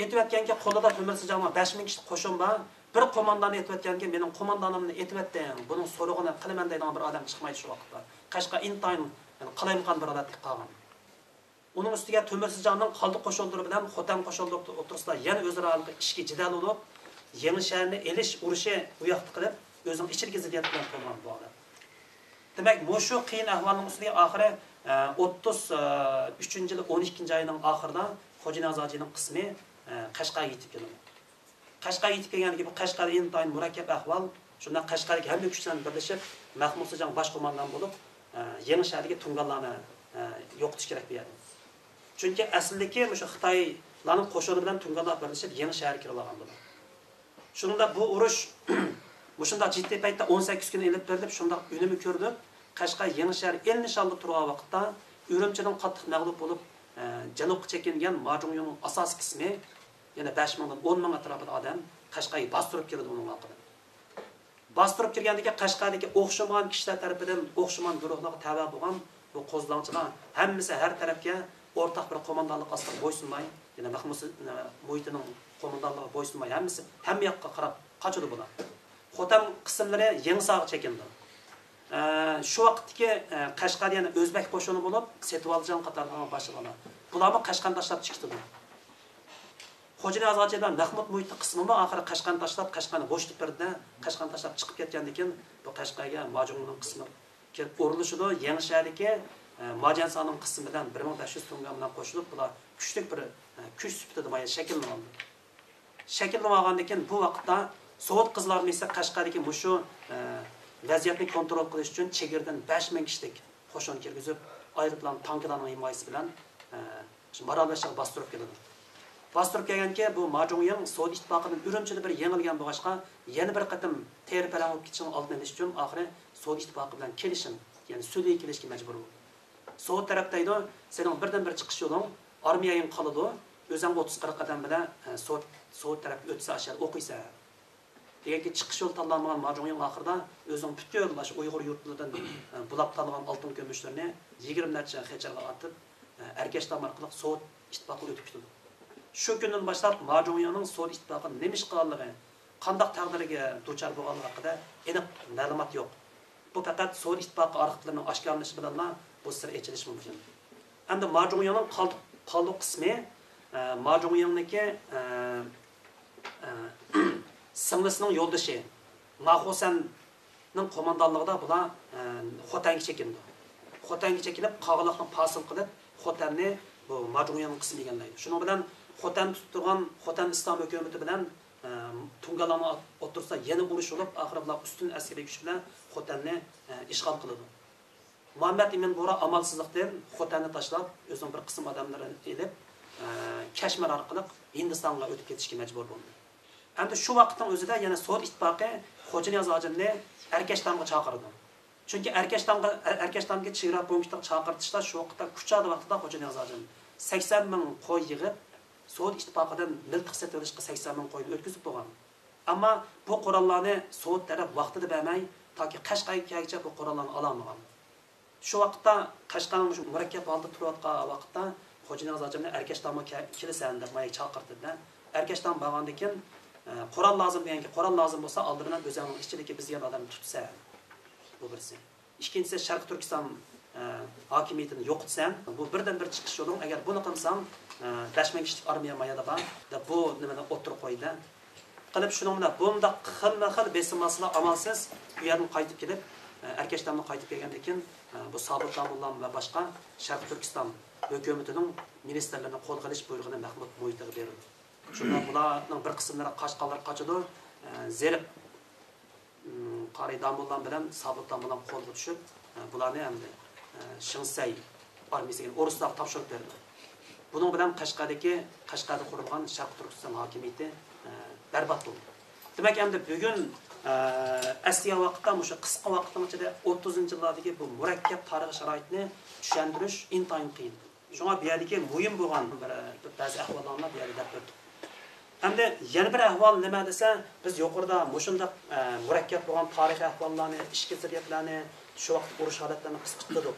Etib etganki qo'lida Temur Sijangning 5000 kishi qo'shin bor. Bir qo'mondonni etib etganki mening qo'mondonimni etib etdim. Buning so'rig'ini qilaman deydigan bir odam chiqmaydi shu vaqtda. Qashqa intayin qalayimqon bir odam qolgan. Uning ustiga Temur Sijangning qoldi qo'shinlari bilan Xotan qo'shinlari o'rtasida yana o'zaro ishga jidal bo'lib, yangi shaharni elish urushi bu yoqda qilib, o'zining ichki ziddiyat bilan bo'lgan bu odam. Demak, bu shu qiyin ahvolning ustiga oxiri 33-yil 12-oyning oxirida Xo'ja Niyoz hojining qismi Qashqarga yetib keldi. Qashqarga yetib kelganligi bu Qashqar intayin murakkab ahvol. Shunda Qashqarga hamma kuchlar birlashib, Mahmud Sijang bosh qo'mondon bo'lib, yangi shaharga Tungallarni yo'qotish kerak bo'ladi. Chunki aslidagi o'sha Xitoylarning qo'shini bilan Tungallar birlashib yangi shaharga kirgan bo'ldi. Shunda bu urush shunda jiddiy paytda 18 kun elib berilib, shunda unumi ko'rdi. Qashqar yangi shahar el nishonda turgan vaqtda Urumchidan qattiq mag'lub bo'lib, janubga chekingan Majungyongning asosiy qismi yana 5 mingdan 10 ming atrofida odam Qashqarga bostirib keldi uning orqadan. Bostirib kelgandagi Qashqardagi o'xshamagan kishilar tarafidan o'xshamagan guruhlarga tava bo'lgan bu qo'zg'olonchilar hammasi har tarafga o'rtaq bir qo'mondonlik ostida bo'ysunmay, yana Mahmud Mo'yitining qo'mondonligiga bo'ysunmay hammasi hamma yoqqa qarab qochadi bular. Xotam qismlari Yangisoqqa chekindi. Shu vaqtdagi Qashqar yana o'zbek qo'shini bo'lib, Setvoljon qatorlagan boshliqlar. Bularni Qashqarga tashlab chiqdi. Xo'jani Azg'achidan Mahmud Mo'yit qismimi oxiri Qashqarni tashlab, Qashqarni bo'shatib berdi. Qashqarni tashlab chiqib ketgandan keyin bu Qashqarga Majunning qismi kelib o'rilishida Yangishahdagi Majansaning qismi bilan 1500 tunga bilan qo'shilib, bular kuchli bir kuch sifatida mana shakllanadi. Shakllangandan keyin bu vaqtda Sovet qizlarini esa Qashqardagi mushu vaziyatni kontrol qilish uchun chegirdan 5000 kishilik qo'shin kirgizib, aeroplan tanklarning himoyasi bilan Maralashga bostirib keladi. Bostirib kelganki, bu Majungyong Sovet ittifoqidan Urumchida bir yengilgan bo'lg'achqa, yana bir qatim teri palang olib ketishning oldini olish uchun oxiri Sovet ittifoqi bilan kelishim, ya'ni sulhga kelishga majbur bo'ldi. Sovet tarafda edi, sening birdan bir chiqish yo'ling armiyang qoladi, o'zing 30-40 qadam bilan Sovet tarafga o'tsa ashar o'qiysan. Deganki chiqish yo'l tanlanmagan Majungyong oxirida o'zing butkul Uyg'ur yurtlaridan bulab tanlagan oltin ko'mishlarni 20 necha xecharga atib, Erkashlar orqali Sovet ittifoqiga o'tib ketdi. Shu kundan boshlab Majungyongning Sovet ittifoqining nima ish qilganligi, qanday taqdirga duchor bo'lganligi haqida aniq ma'lumot yo'q. Bu faqat Sovet ittifoqi arxivlarining oshkorlanishi bilan bu sir ochilishi mumkin. Endi Majungyongning qoldiq qismi Majungyongniki singlisining yo'ldoshi Mahosanning qo'mondonligida bular Xotanga chekindi. Xotanga chekilib, Qog'iliqni fasil qilib, Xotanni bu Majungyongning qismi egallaydi. Shuning bilan Xotan tutgan Xotan islom hukumati bilan Tungalarni o'tirsa yana urush bo'lib, oxiri bular ustun askariy kuch bilan Xotanni ishg'ol qiladi. Muhammad Ibn Bora amalsizlikdan Xotanni tashlab, o'zining bir qism odamlarini elib, Kashmir orqali Hindistonga o'tib ketishga majbur bo'ldi. Endi shu vaqtning o'zida yana Sovet ittifoqi Xo'jani Azg'ajinni Erkashtonga chaqirdi. Chunki Erkashtonga chegara punktga chaqirtishda shu vaqtda kuchadi vaqtida Xo'jani Azg'ajin 80 ming qo'y yig'ib Sovet ittifoqidan miltiq sotib olishga 80 ming qo'yni o'tkazib bo'lgan. Ammo bu qurollarni Sovet taraf vaqtida bermay, toki Qashqarga kelguncha bu qurollarni ola olmagan. Shu vaqtda Qashqarning shu murakkab holda turayotgan vaqtda Xo'jani Azg'ajinni Erkashtonga kelasan deb ma'y chaqirdi. Erkashton borgandan keyin qurol lozim deganki, qurol lozim bo'lsa, oldindan o'zingning ichidagi bizga odam tutsa. Bu birisi. Ikkinchisi Sharq Turkiston hokimiyatini yo'qotsan, bu birdan bir chiqish yo'ling. Agar buni qilsang, 5000 kishilik armiya mayada bor, deb bu nimani o'tirib qo'ydi. Qilib shuning bilan bunda xil besimlarlar amalsiz bu yerdan qaytib kelib, Erkashtonga qaytib kelgandan keyin bu Sobir Damullam va boshqa Sharq Turkiston hukumatining ministerlarini qo'l qilish buyrug'ini Mahmud Mo'yitga berildi. Shunda bularning bir qismlari Qashqarlar qochadi, Zerib Qari Damullam bilan Sobir Damullam qo'lga tushib, bularni hamda Shinsay armiyasiga O'ruslar topshirib berdi. Buning bilan Qashqarda qurilgan Sharq Turkiston hokimiyati barbod bo'ldi. Demak, endi bugun asliy vaqtda, o'sha qisqa vaqtning ichida 30-yillardagi bu murakkab tarix sharoitini tushuntirish intayin qiyin. Shunga bu yerdagi muhim bo'lgan ba'zi ahvollarni bu yerda deb o'tdik. Endi yana bir ahvol nima desa, biz yuqorida mushunda murakkab bo'lgan tarixiy ahvollarni, ishki ziddiyatlarni, shu vaqt urush holatlarini qisqartirdik.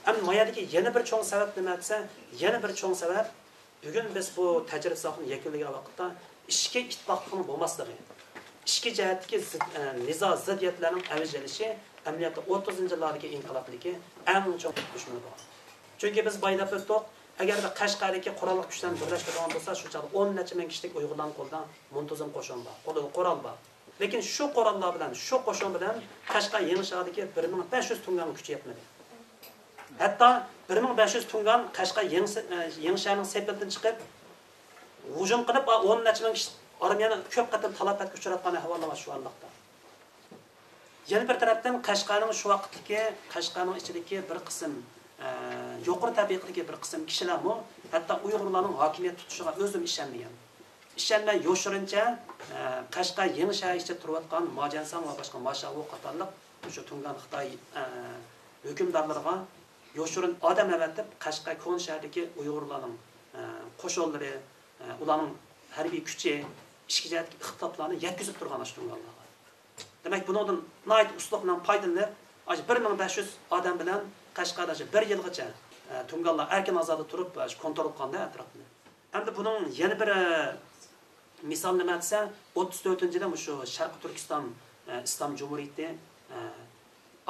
Endi mayadagi yana bir cho'ng sabab nima desa, yana bir cho'ng sabab bugun biz bu tajriba sohasini yakunlagan vaqtda ishki ittifoqning bo'lmasligi, ishki jihatdagi nizo ziddiyatlarning avj olishi amaliyotda 30-yillardagi inqilobdagi eng cho'ng dushmani bo'ldi. Chunki biz baylab o'tdik, agar Qashqardagi qurolli kuchlarni birlashtirgan bo'lsa, shu chog'da 10 necha ming kishilik Uyg'urlar qo'ldan muntazam qo'shin bor, qo'lida qurol bor. Lekin shu qurollar bilan, shu qo'shin bilan Qashqar Yangishahdagi 1500 tungan kuchi yetmadi. Hatto 1500 tungan Qashqar Yangishahning sepidan chiqib, hujum qilib 10 necha ming kishi armiyani ko'p qatim talafotga uchratgan ahvollar shu vaqtda. Yana bir tarafdan Qashqarning shu vaqtdagi Qashqarning ichidagi bir qism yuqori tabiatdagi bir qism kishilarmi hatto Uyg'urlarning hokimiyat tutishiga o'zim ishonmagan. Ishonmay yoshirincha Qashqar Yangishah ichida turayotgan Mojansan va boshqa Mashavu qatorliq o'sha Tungan Xitoy hukmdorlariga yoshurun odam avatib Qashqar Ko'n shahridagi Uyg'urlarning qo'shinlari, ularning harbiy kuchi, ishki jihatdagi ixtiloflarni yetkazib turgan ashtunganlarga. Demak, bundan nayt uslub bilan foydalanib, 1500 odam bilan Qashqarda 1 yilgacha Tungallar erkin azada turib kontrol qilganda atrofni. Endi buning yana bir misol nima desa, 34-yilda shu Sharq Turkiston Islom Cumhuriyeti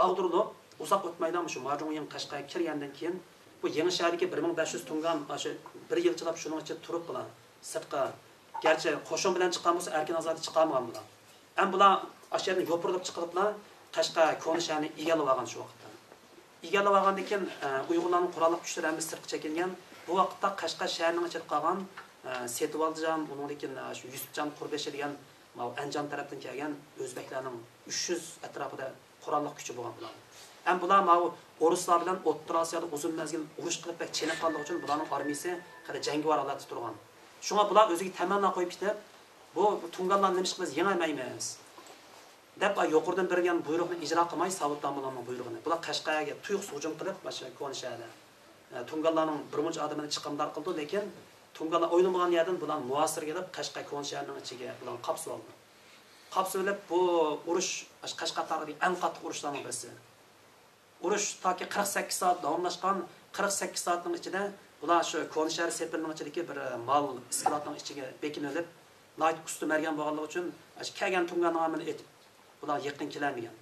ag'dirilib, uzoq o'tmaydan shu Majmuin Qashqarga kirgandan keyin bu yangi shahardagi 1500 tungan shu 1 yil chilab shuning ichida turib bilan sirtqa garchi qo'shin bilan chiqqan bo'lsa erkin azada chiqolmagan bular. Ham bular ashyerni yopirilib chiqiblar Qashqar Ko'n shahrini egallab olgan shu vaqtda. Egallab olgandan keyin Uyg'urlarning qurolli kuchlari ham sirtqa chekilgan. Bu vaqtda Qashqar shahrining ichida qolgan Setvaljan, uningdan shu Yusufjon Qurbeshi degan Anjan tarafdan kelgan o'zbeklarning 300 atrofida qurolli kuchi bo'lgan bular. Ham bular O'ruslar bilan O'rta Osiyoda uzun mezgil urush qilib cheniqqanligi uchun bularning armiyasi hali jangovar holatda turgan. Shunga bular o'ziga tamanno qo'yib ketib, bu Tungallarni nima qilamiz, yengolmaymiz deb yuqoridan bergan buyruqni ijro qilmay Savutdan bularning buyrug'ini. Bular Qashqarga tuyuqsiz hujum qilib, boshqa Ko'n shahrida Tungallarning birmuncha odamini chiqimdor qildi, lekin Tungallar o'ylamagan yerdan bular muasir kelib Qashqar Ko'n shahrining ichiga bular qapsib oldi. Qapsib olib bu urush Qashqar tarixidagi eng qattiq urushlarning birisi. Urush toki 48 soat davomlashgan. 48 soatning ichida bular shu Ko'n shahri sepirining ichidagi bir mol iskilotning ichiga bekinib, nayt usti mergan bo'lganligi uchun kelgan Tungallarning amini etib bular yaqin kelamagan.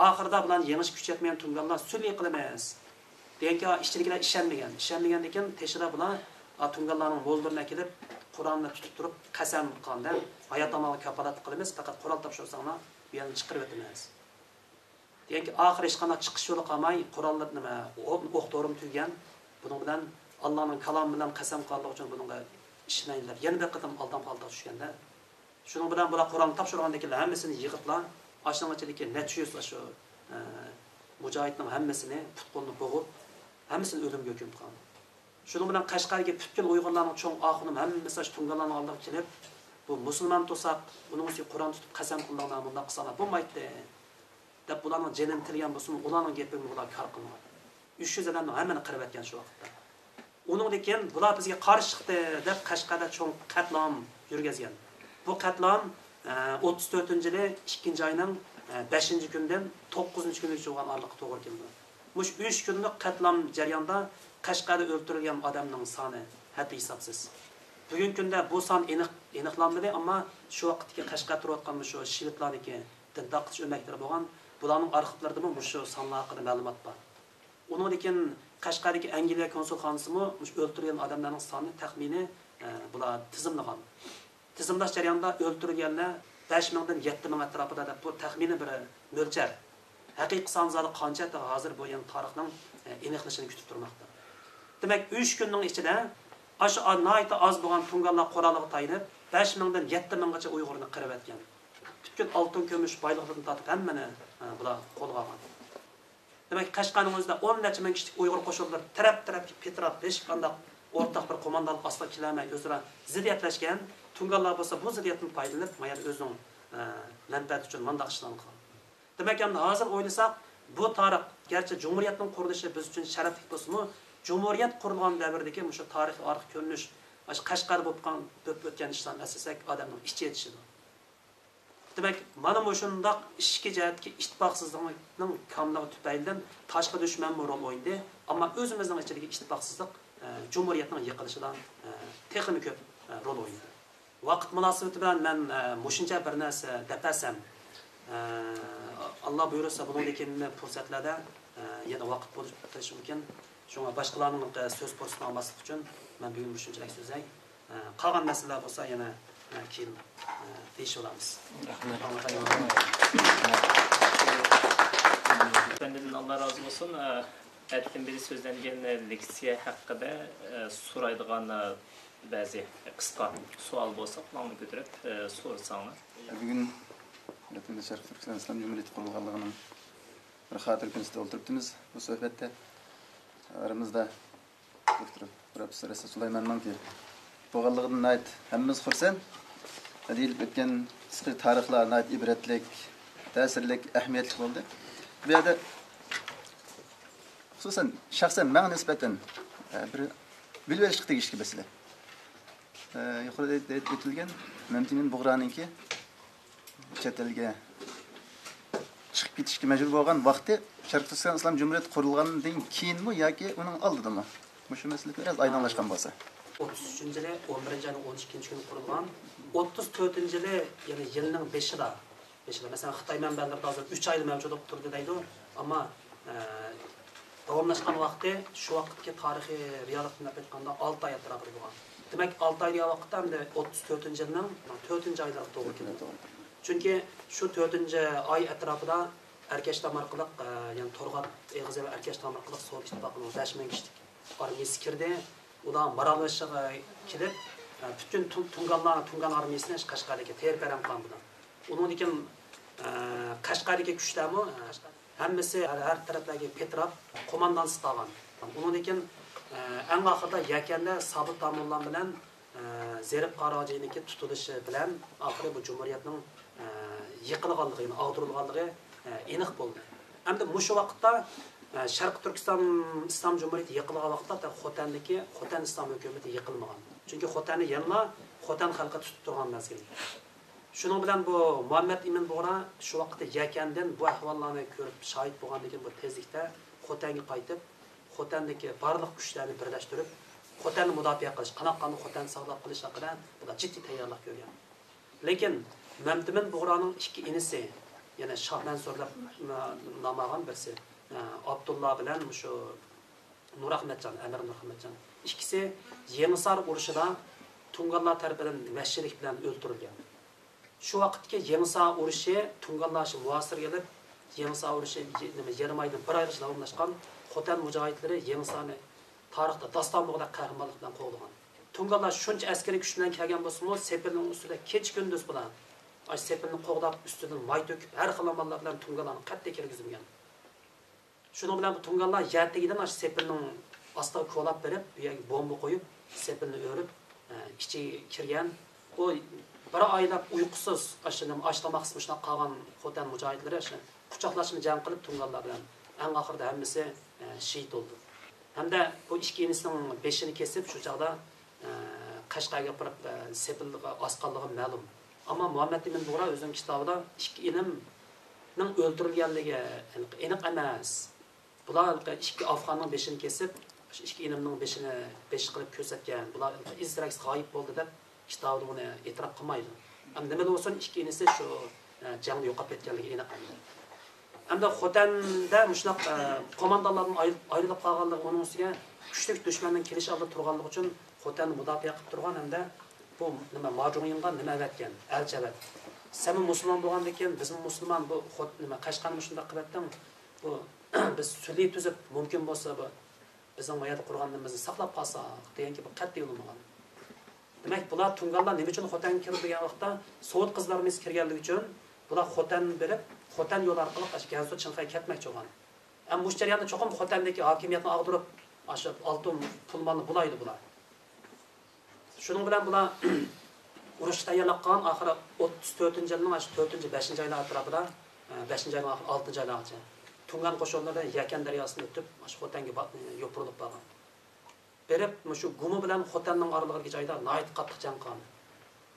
Oxirida bular yenish kuch yetmagan Tungallar sulh qilamiz deganga ishchiliklar ishonmagan ekan teshida bular Tungallarning mo'ldirna kelib Qur'onni tutib turib qasam qilganda hayotamni kafolat qilamiz, faqat Qur'on topshirsanglar bu yerni chiqarib o'tamiz. Deganki oxir hech qanday chiqish yo'li qolmay Qur'onlar nima o'q-to'rim tugagan. Buning bilan Allohning kalomi bilan qasam qilganligi uchun bunga ishlaydilar. Yana bir qatam aldam holda tushganda shuning bilan bular Qur'on topshirgandagilar hammasini yig'iblar, ashunchalik necha shu mujohidning hammasini tutqunni bo'g'ib, hammasini o'limga hukm qilgan. Shuning bilan Qashqarga butkul Uyg'urlarning cho'ng oxinim hammasi Tungallarning oldiga kelib, bu musulmon to'saq, buning ustiga Qur'on tutib qasam qilganlar bunday qilsalar bo'lmaydi deb bularning jinini tilgan bo'lsa, ularning gapini bular kor qilmadi. 300 odamni hammani qirib etgan shu vaqtda. Uningdan keyin bular bizga qarshi chiqdi deb Qashqarda cho'ng qatlam yurgizgan. Bu qatlam 34-yili 2-oyning 5-kundan 9-kungacha bo'lgan oraliqqa to'g'ri keldi. Mush 3 kunlik qatlam jarayonida Qashqarda o'ldirilgan odamning soni haddi hisobsiz. Bugungi kunda bu son aniqlanmadi, ammo shu vaqtdagi Qashqarda turayotgan shu shivitlarniki tintaqtish o'maklar bo'lgan, bularning arxivlarida shu sonlar haqida ma'lumot bor. Undan keyin Qashqardagi Angliya konsulxonasimi o'ldirilgan odamlarning soni taxmini bular tizimlagan. Tizimlash jarayonida o'ldirilganlar 5000 dan 7000 atrofida deb bu taxmini bir mo'lchar. Haqiqiy son zoti qancha hozir bu yan tarixning aniqlashini kutib turmoqda. Demak, 3 kunning ichida aşı nayta az bo'lgan Tungallar quroliga tayinib 5000 dan 7000 gacha Uyg'urni qirib etgan. Butkul oltin kumush boyliqlardan tortib hammani bular qo'lga olgan. Demak, Qashqarning o'zida 10 necha ming kishilik Uyg'ur qo'shinlari taraf-tarafga petrab hech qanday o'rtaq bir qo'mondonlik asla kelamay o'zaro ziddiyatlashgan. Tungallar bo'lsa bu ziddiyatdan foydalanib, mayar o'zining manfaati uchun mandaq ishlarni qilgan. Demak, endi hozir o'ylasak, bu tarix garchi Cumhuriyetning qurilishi biz uchun sharafli bo'lsa-mu, Cumhuriyet qurilgan davrdagi o'sha tarixiy arxiv ko'rinish, Qashqar bo'lib o'tgan ishlarni asasak odamning ichi yetishidir. Demak, mana bu shundoq ishki jihatga ittifoqsizlikning kamligi tufaylidan tashqi dushman rol o'ynadi, ammo o'zimizning ichidagi ittifoqsizlik Cumhuriyetning yiqilishidan texnik ko'p rol o'ynadi. Vaqt munosabati bilan men mushuncha bir narsa depasam, Alloh buyursa buningdagi fursatlarda yana vaqt bo'lishi mumkin. Şuna başkalarının söz porsunu alması için ben bugün düşüncelik sözey. Kalan meseleler olsa yine keyin değiş olamız. Benden Allah razı olsun. Erken biri sözlengen leksiya hakkında soraydıgan bazı kısa sual olsa kulağını götürüp sorsanlar. Bugün Latin Şarkı Türkistan İslam Cumhuriyeti kurulganlığının bir hatır günüsünde olduruptunuz bu sohbette. Aramızda doktor Profesör Esat Süleyman'ın ki boğallığının ait hemmimiz xursan. Deyilip ötken sıkı tarihler ait ibretlik, tesirlik, ehemmiyetlik oldu. Bu yerde xususan shaxsan menga nisbatan bir bilib olishga tegishli masala. Yuqorida aytilgan Mamtimin Bug'raninki chet elga chiqib ketishga majbur bo'lgan vaqti Sharq Turkiston Islom Jumhuriyati qurilgandan keyinmi yoki uning oldidami? Shu masala biraz aydınlaşgan bo'lsa. 33-yili 11-ayning 12-kunida qurilgan. 34-yili, ya'ni yilning 5-ida. Mesela Xitoy manbalarida hozir 3 oy mavjudlik turdi deydi, ammo davomlashgan vaqti shu vaqtki tarixiy reallikni aytganda 6 oy atrofida bo'lgan. Demak 6 oy vaqtda hamda 34-yilning 4-oylarga to'g'ri keladi. Chunki shu 4-oy atrofida Erkeştam orqali, ya'ni Torg'at Eg'iz va Erkeştam orqali Sovet ittifoqining 5000 kishilik armiyasi kirdi. Ular Maralashga kelib, bütün Tungan armiyasini Qashqarga terperam qildi. Onun için Qashqarga kuchlarmi hammasi har taraflarga Petrov qo'mondonsi tag'an. Onun için en oxirida Yakanda Sobit Tamullan bilan Zerib Qarojiniki tutilishi bilan oxiri bu Cumhuriyetning yiqilganligi, ag'dirilganligi aniq bo'ldi. Hamda shu vaqtda Sharq Turkiston Islom Cumhuriyeti yiqilgan vaqtda Xotandagi Xotan Islom hukumati yiqilmagan. Chunki Xotanni yana Xotan xalqi tutib turgan mezgil. Şunun bilan bu Muhammed Emin Bug'ra shu vaqtda Yakandan bu ahvollarni ko'rib shohid bo'lgandan bu tezlikda Xotanga qaytib, Xotandagi barliq kuchlarni birlashtirib, Xotanni mudofaa qilish, qanaqangi Xotanni saqlab qilish haqida bular jiddiy tayyorlik ko'rgan. Lekin Muhammed Emin Bug'raning ikki inisi, ya'ni Shoh Mansurlar noma'gan birisi, Abdullah bilan shu Nur Ahmadjon, Amir Nur Ahmadjon ikkisi Yenisar urushida Tunganlar tarafidan vahshiylik bilan o'ldirilgan. Şu vaqtki Yenisar urushi Tunganlar muasir kelib, Yenisar urushi yarim oydan bir oygacha davomlashgan Xotan mujohidlari Yenisarni tarixda daston bo'lgan qahramonlik bilan qo'g'lagan. Tunganlar shuncha askariy kuch bilan kelgan bo'lsa-mu, Sepilning ustida kecha kunduz bilan ash Sepilni qo'g'dab ustidan may to'kib, har xil amallar bilan Tunganlarni qattiq kirgizgan. Shuning bilan bu Tunganlar yatigidan ash Sepilning ostiga ko'lab berib, bu yerga bomba qo'yib, Sepilni o'rib, ichiga kirgan. O bir oylab uyqusiz ashunday ashlamoq qismishdan qolgan Xotan mujohidlari quchoqlashib jang qilib Tunganlar bilan eng oxirida hammasi shahid bo'ldi. Hamda bu ikki inisining beshini kesib shu chaqda Qashqarga borib Sepilga osqanligi ma'lum. Ammo Muhammed Emin Bug'ra o'zining kitobida ikki inimning o'ldirilganligi aniq emas. Bular ikki afg'onning beshini kesib, ikki inimning beshini qilib ko'rsatgan. Bular izrax g'oyib bo'ldi deb kitobda buni e'tirof qilmaydi. Hamda nima bo'lsin ikki inisi shu jangda yo'qolib ketganligi aniq. Hamda Xotanda mushunaq qo'mondonlarning ayrilib qolganligi uning ustiga kuchli dushmanning kelishi oldi turganligi uchun Xotanni mudofaa qilib turgan hamda bu nima majmuinga nima aytgan aljabat. Sen musulmon bo'lgandan keyin biz musulmon bu nima Qashqarni shunday qilayotgan bu biz sulh tuzib mumkin bo'lsa bu bizning mayada qurganimizni saqlab qolsa deganki bu qat'iy bo'lmagan. Demek bular Tunganlar nima uchun Xotanga kirdi degan vaqtda Sovet qizlarimiz kirganligi uchun bular Xotanni berib, Xotan yo'l orqali Gansu Chinxay ketmoqchi bo'lgan. Ham bu jarayonda cho'qim Xotandagi hokimiyatni ag'dirib, o'sha oltin pulmonni bulaydi bular. Shuning bilan bular urush tayyorlab qolgan oxiri 34-yilning 4-5-oylar atrofida 5-oyning 6-oylargacha Tungan qo'shinlari Yakan daryosini o'tib, Xotanga yo'pirilib qolgan. Berib, shu Gumi bilan Xotanning oralig'idagi joyda nihoyat qattiq jang qilgan.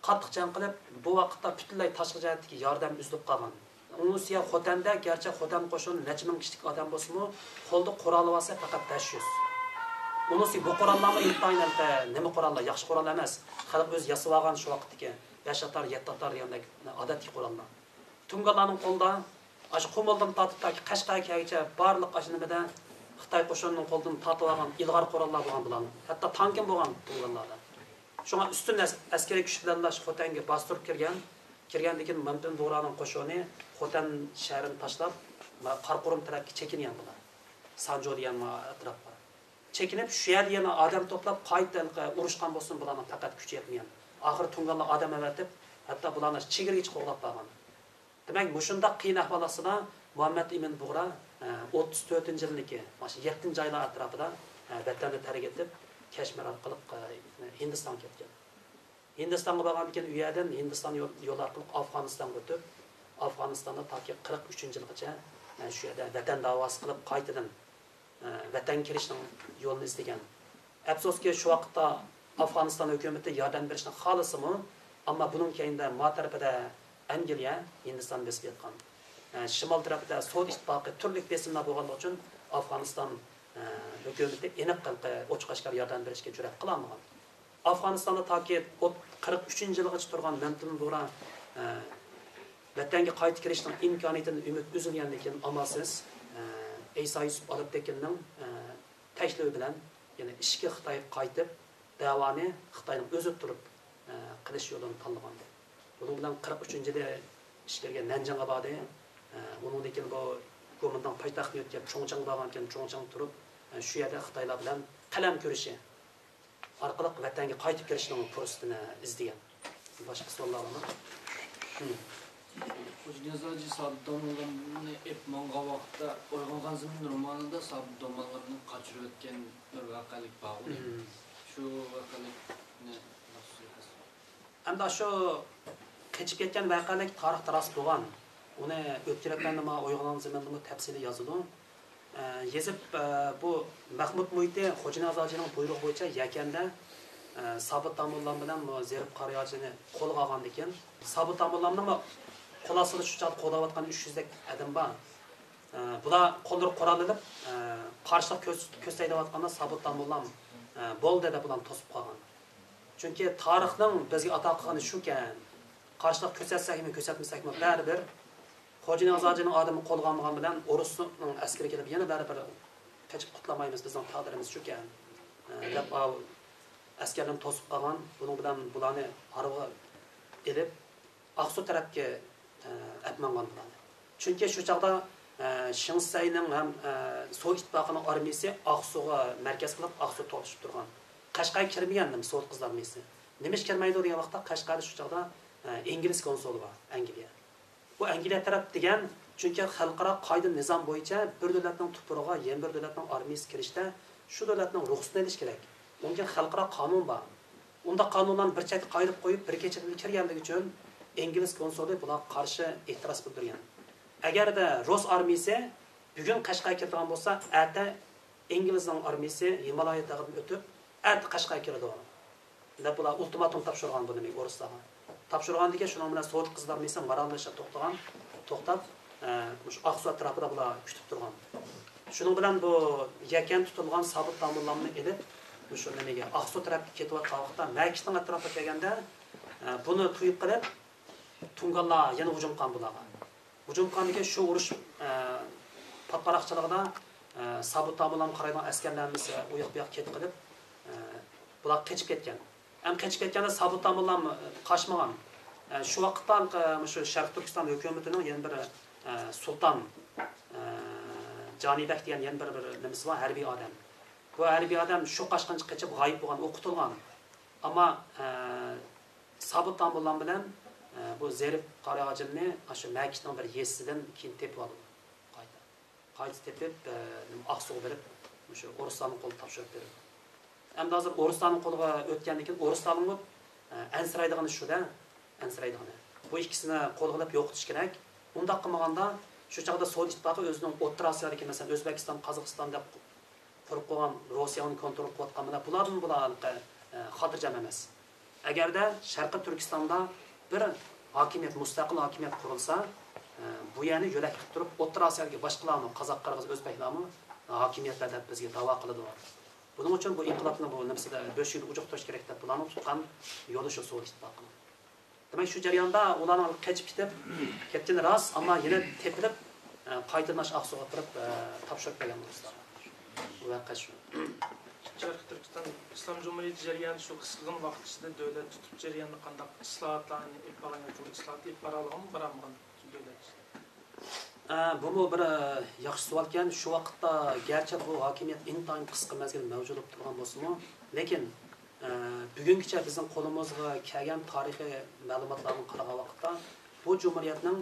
Qattiq jang qilib, bu vaqtda butunlay tashqi jihatdagi yordam uzilib qolgan. Unusiya Xotanda, garchi Xotan qo'shini necha ming kishilik odam bo'lsa-mu, qo'lda qurol olsa faqat 500. Unusi bu qurollarni intayin nima qurollar, yaxshi qurol emas. Xalq o'z yasab olgan shu vaqtdagi 5 atar, 7 atar degandek odatiy qurollar. Tunganlarning qo'lda ash Qumoldan tortib Qashqargacha barliq ashnimada Xitoy qo'shinining qo'ldan tortib olgan ilg'or qurollar bo'lgan bular. Hatto tankim bo'lgan Tunganlarda. Shunga ustun askariy kuch bilan Xotanga bostirib kirgandan keyin Muhammed Bug'raning qo'shini Xotan shahrini tashlab Qarqurum tarafga chekingan bular. Sanjo degan atrofga. Chekinib shu yerda yana odam to'plab qaytadan urushgan bo'lsin bularning faqat kuchi yetmagan. Oxir Tunganlar odam avatib, hatto bularni chegirgacha qo'g'lab qolgan. Demak, mushunda qiyin ahvol ostida Muhammed Emin Bug'ra 34-yilniki, mana 7-oylar atrofida vatanni tark etib, Kashmir orqali Hindistonga ketgan. Hindistonga borgandan keyin u yerdan Hindiston yo'li orqali Afg'onistonga o'tib, Afg'onistonda toki 43-yilgacha shu yerda vatan da'vosi qilib qaytadan vatan kirishning yo'lini izlagan. Afsuski shu vaqtda Afg'oniston hukumati yordam berishni xohlasimi, ammo buning keyinda ma tarafida Angliya, Hindiston besib yotgan. Shimol tarafida Sovet ittifoqi turli besimlar bo'lganligi uchun Afg'oniston hukumati aniq ochiq-oshkor yordam berishga jur'at qila olmagan. Afg'onistonda toki 43-yilgacha turgan mantin bo'ra vatanga qaytib kirishning imkoniyatini umid uzilgandan keyin amalsiz Isa Yusuf Alibtekinning tashlivi bilan yana ishga Xitoy qaytib davoni Xitoyning o'zi turib qilish yo'lini tanlagan. Buning bilan 43-yilda ishlarga Nanjingga bordi. Undan keyin bu ko'mindan poytaxtga o'tgan Chongchang borgan keyin Chongchang turib shu yerda Xitoylar bilan qalam ko'rishi orqali vatanga qaytib kirishning fursatini izlagan. Boshqa savollar bormi? O'zingizga Sabdomlarni epmonga vaqtda O'yg'ongan zimin romanida Sabdomlarni qochirib o'tgan bir voqelik bor. Shu voqelikni nasıl? Hamda shu qochib ketgan voqelik tarixda rost bo'lgan. Uni o'tkiratganni ma O'yg'ongan ziminni tafsili yozildi. Yezib bu Mahmud Muhiti Xo'janazorning buyrug'i bo'yicha yakanda Sabit Tamullan bilan Zerib Qarayojini qo'lga olgan ekan. Sabit Tamullanning qo'lasida shu chaqda qo'dayotgan 300 dak adam bor. Bular qo'llari qurollanib, qarshilik ko'rsatayotganda Sabit Tamullan bo'ldi deb bularni to'sib qolgan. Chunki tarixning bizga ato qilgani shukan, qarshilik ko'rsatsakmi, ko'rsatmasakmi baribir Xo'janazorning odami qo'lga olmagan bilan O'rusning askari kelib yana baribir qochib qutlamaymiz, bizning taqdirimiz shukan. Deb askarlarni to'sib qolgan. Buning bilan bularni arg'a elib Aqsu tarafga atmangan bularni. Chunki shu chaqda Shinsayning ham Sovet ittifoqining armiyasi Aqsuga markaz qilib Aqsu to'lishib turgan. Qashqarga kirmagandim Sovet qizlar armiyasi. Nima ish kirmaydi degan vaqtda Qashqarda shu chaqda ingliz konsuli bor, Angliya. Bu Angliya taraf degan, chunki xalqaro qoida nizom bo'yicha bir davlatning tuprog'iga yana bir davlatning armiyasi kirishda shu davlatning ruxsatini olish kerak. Unga xalqaro qonun bor. Unda qonunlarni bir chetga qo'yib qo'yib, bir kechada kirganligi uchun ingliz konsuli bularga qarshi e'tiroz bildirgan. Agarda Rus armiyasi bugun Qashqarga kirgan bo'lsa, erta inglizning armiyasi Himolaya tog'idan o'tib, erta Qashqarga kiradi. Deb bular ultimatum topshirgan buni O'ruslarga. Topshirgandan keyin shuning bilan Sovet qizlar armiyasi maralashga to'xtab, shu Aqsu atrofida bular kutib turgan. Shuning bilan bu yakan tutilgan Sabit Tamullanni elib shu nimaga Aqsu tarafga ketayotgan vaqtda Makitning atrofiga kelganda buni tuyib qilib Tungallar yana hujum qilgan bularga. Hujum qilgandan shu urush patparaqchiligida Sabit Tamullan qaraydigan askarlarimiz u yoq bu yoq ketib qilib bular qochib ketgan. Ham qochib ketganda Sabit Tamullan qochmagan. Shu vaqtda shu Sharq Turkiston hukumatining yana bir sulton Jonibek degan yana bir nimasi bor, harbiy odam. Bu harbiy odam shu qochqinchi qochib g'oyib bo'lgan, o'qitilgan. Ammo Sabit Tamullan bilan bu Zerib Qarayojilni shu Makitning bir yesidan keyin tepib oldi. Qayta tepib Aqsuga berib, shu O'ruslarning qo'liga topshirib berdi. Endi hozir O'ruslarning qo'liga o'tgandan keyin O'ruslarning ansiraydigani shuda, ansiraydığını. Bu ikisini qo'lg'ilab yo'qotish kerak. Unda qilmaganda shu chaqda Sovet ittifoqi o'zining O'rta Osiyodagi, masalan, O'zbekiston, Qozog'iston deb qurib qo'ygan Rossiyani kontrol qilayotgan bilan bularni xotirjam emas. Agarda Sharqi Turkistonda bir hokimiyat, mustaqil hokimiyat qurilsa, bu yana yo'lak qilib turib O'rta Osiyoga boshqalarni, Qozoq, Qirg'iz, O'zbeklarni hokimiyatlar deb bizga da'vo qiladi. Buning uchun bu inqilobni bu nimsida bo'shib ujuq to'sh kerak deb bularni tutgan yo'li shu Sovet ittifoqi. Demek şu jarayonda ularni qochib ketgan rost, ammo yana tepilib qaytadan Aqsuga kirib topshirib bergan bo'lsa. Bu voqea shu. Sharq Turkiston Islom Cumhuriyeti jarayoni shu qisqa vaqt ichida davlat tutib jarayonni qanday islohotlarni baramgan davlat. Bu bir yaxshi savol ekan. Shu vaqtda garchi bu hokimiyat intayin qisqa mezgil mavjud bo'lib turgan bo'lsa-mu, lekin bugungacha bizning qo'limizga kelgan tarixiy ma'lumotlarni qaragan vaqtda bu jumhuriyatning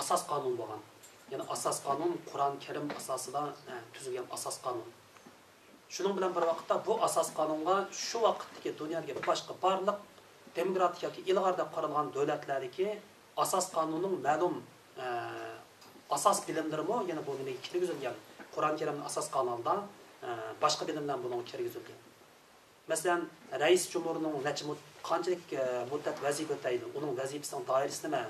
asos qonun bo'lgan. Ya'ni asos qonun Qur'on Karim asosida tuzilgan asos qonun. Shuning bilan bir vaqtda bu asos qonunga shu vaqtdagi dunyodagi boshqa barliq demokratik yoki ilg'or deb qaralgan davlatlardagi asos qonunning ma'lum asos bilimlarimi yana bu nimaga kirgizilgan Kur'an-ı Kerim'in asas kanalında başka bilimden bunun kirgizildi. Mesela Reis Cumhur'un qanchalik muddat vazifa o'taydi, uning vazifasining doirasi nima?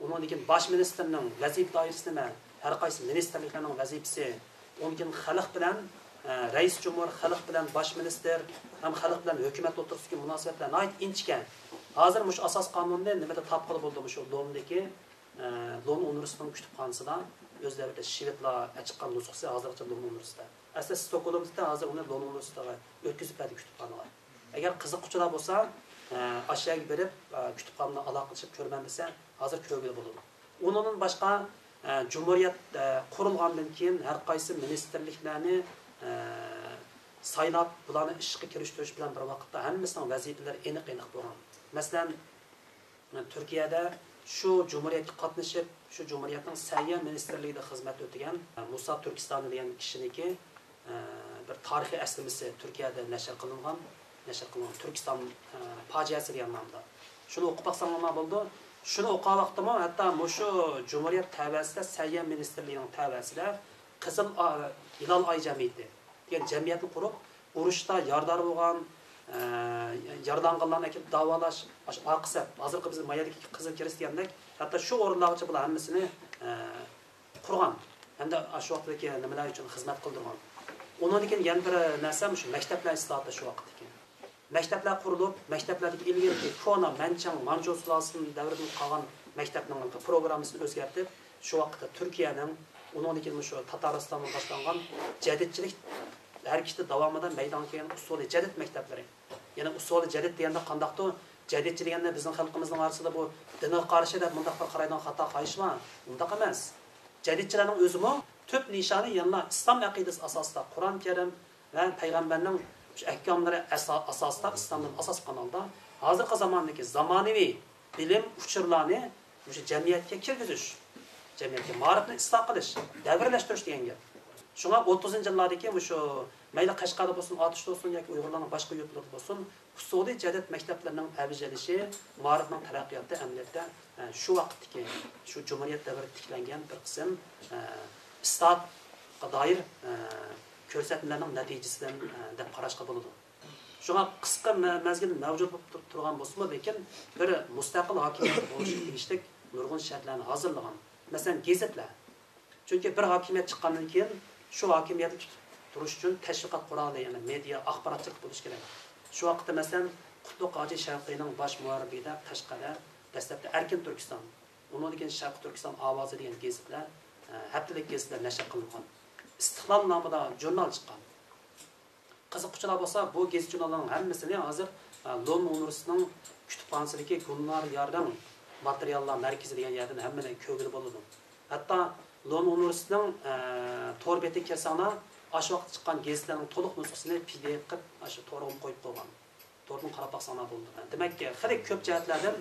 Uningdan bosh ministerning vazifa doirasi nima? Har qaysi ministerliklarning vazifasi, uningdan xalq bilan Reis Cumhur, xalq bilan bosh minister, ham xalq bilan hukumat o'rtasidagi munosabatlar nihoyat inchgan. Hozir mush asas qonunni nimada topqili bo'ldi shu Londondagi London universitetining kutubxonasida o'zlarida shvedlar chiqqan nusxasi hozircha London universitetida. Asas Stokgolmda hozir uni London universitetiga o'tkazib berdi kutubxonaga. Agar qiziquvchilar bo'lsa, aşağıya berib kutubxonani aloqalashib ko'rman desa, hozir ko'rgili bo'ladi. Undan boshqa Cumhuriyet qurilgandan keyin har qaysi ministerliklarni saylab bularni ishga kirishtirish bilan bir vaqtda hammasining vazifalari aniq bo'lgan. Masalan, Turkiyada şu Cumhuriyetga qatnashib, şu Cumhuriyetning Sayya ministerligida xizmat o'tagan Musa Turkistoni degan kishiniki bir tarixiy aslimasi Turkiyada nashr qilingan Türkistan faciası degan nomda. Shuni o'qib baqsam nima bo'ldi? Shuni o'qigan vaqtda hatto mushu Cumhuriyet tavasida Sayya ministerligining tavasida Qizil Hilal Ay jamiyati degan jamiyatni qurib, urushda yordar bo'lgan yaralanganlarni kelib davolash, aqsab, hozirgi biz mayadagi Qizil Kirist degandek, hatto shu o'rinlargacha bular hammasini qurgan. Hamda shu vaqtdagi nimalar uchun xizmat qildirgan. Undan keyin yana bir narsa shu maktablar islohoti shu vaqt ekan. Maktablar qurilib, maktablardagi ilgari Kona, Manchang, Manchu sulolasining davridan qolgan maktabning programmasini o'zgartirib, shu vaqtda Turkiyaning undan keyin shu Tataristondan boshlangan jadidchilik harakati davomida maydonga kelgan usuli jadid maktablari. Yana usuli jadid deganda qandaqdir jadidchi deganda bizning xalqimizning orasida bu dinga qarshi deb bundaq bir qaraydigan xato qayishma, undaq emas. Jadidchilarning o'zimi tüp nishoni yana islom aqidasi asosida Qur'on Karim va payg'ambarning ahkomlari asosida islomning asos kanalda hozirgi zamondagi zamonaviy bilim uchurlarni shu jamiyatga kirgizish, jamiyatga ma'rifni isloh qilish, davrlashtirish degan gap. Shunga 30-yillardagi shu mayli Qashqarda bo'lsin, Otishda bo'lsin yoki Uyg'urlarning boshqa yurtlarda bo'lsin, usuli jadid maktablarining avjlanishi, ma'rifning taraqqiyoti amaliyotda shu vaqtdagi shu Cumhuriyet davrida tiklangan bir qism islohotga doir ko'rsatmalarning natijasidan deb qarashga bo'ladi. Shunga qisqa mazgil mavjud bo'lib turgan bo'lsa-mu, lekin bir mustaqil hokimiyat bo'lishi tegishli nurg'un shartlarni hozirlagan. Masalan, gazetlar. Chunki bir hokimiyat chiqqandan keyin shu hokimiyatni turish uchun tashviqot quroli, ya'ni media, axborotchilik bo'lish kerak. Shu vaqtda masalan Qutlug' Hoji Sharqiyning bosh muharririda Qashqarda dastlabda Erkin Turkiston, undan keyin Sharq Turkiston ovozi degan gazetlar, haftalik gazetlar nashr qilingan. Istiqlol nomida jurnal chiqqan. Qiziquvchilar bo'lsa, bu gazet jurnallarning hammasini hozir London universitetining kutubxonasidagi Gunnar Yardan materiallar markazi degan yerdan hammadan ko'rgili bo'ladi. Hatto London universitetining tor betiga kelsanglar, shu vaqt chiqqan gazetlarning to'liq nusxasini PDF qilib shu torga qo'yib qo'ygan. Tordan qarab baqsanglar bo'ldi. Demakki, xili ko'p jihatlardan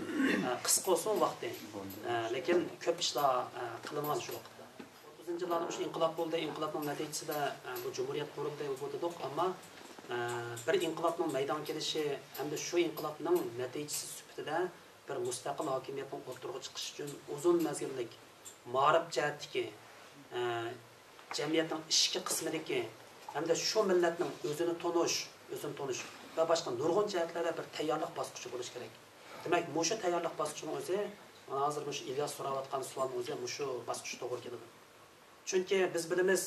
qisqa bo'lsin vaqti, lekin ko'p ishlar qilingan shu vaqtda. 30-yillarda shu inqilob bo'ldi, inqilobning natijasida bu Cumhuriyet qurildi bo'ldik, ammo bir inqilobning maydonga kelishi hamda shu inqilobning natijasi sifatida bir mustaqil hokimiyatning o'rtaga chiqishi uchun uzun mazgillik ma'rif jihatdagi jamiyatning ichki qismidagi hamda shu millatning o'zini tonish va boshqa nurg'un jihatlarda bir tayyorlik bosqichi bo'lishi kerak. Demak, shu tayyorlik bosqichining o'zi hozir shu Ilyos so'rayotgan savolning o'zi shu bosqichga to'g'ri keladi. Chunki biz bilamiz,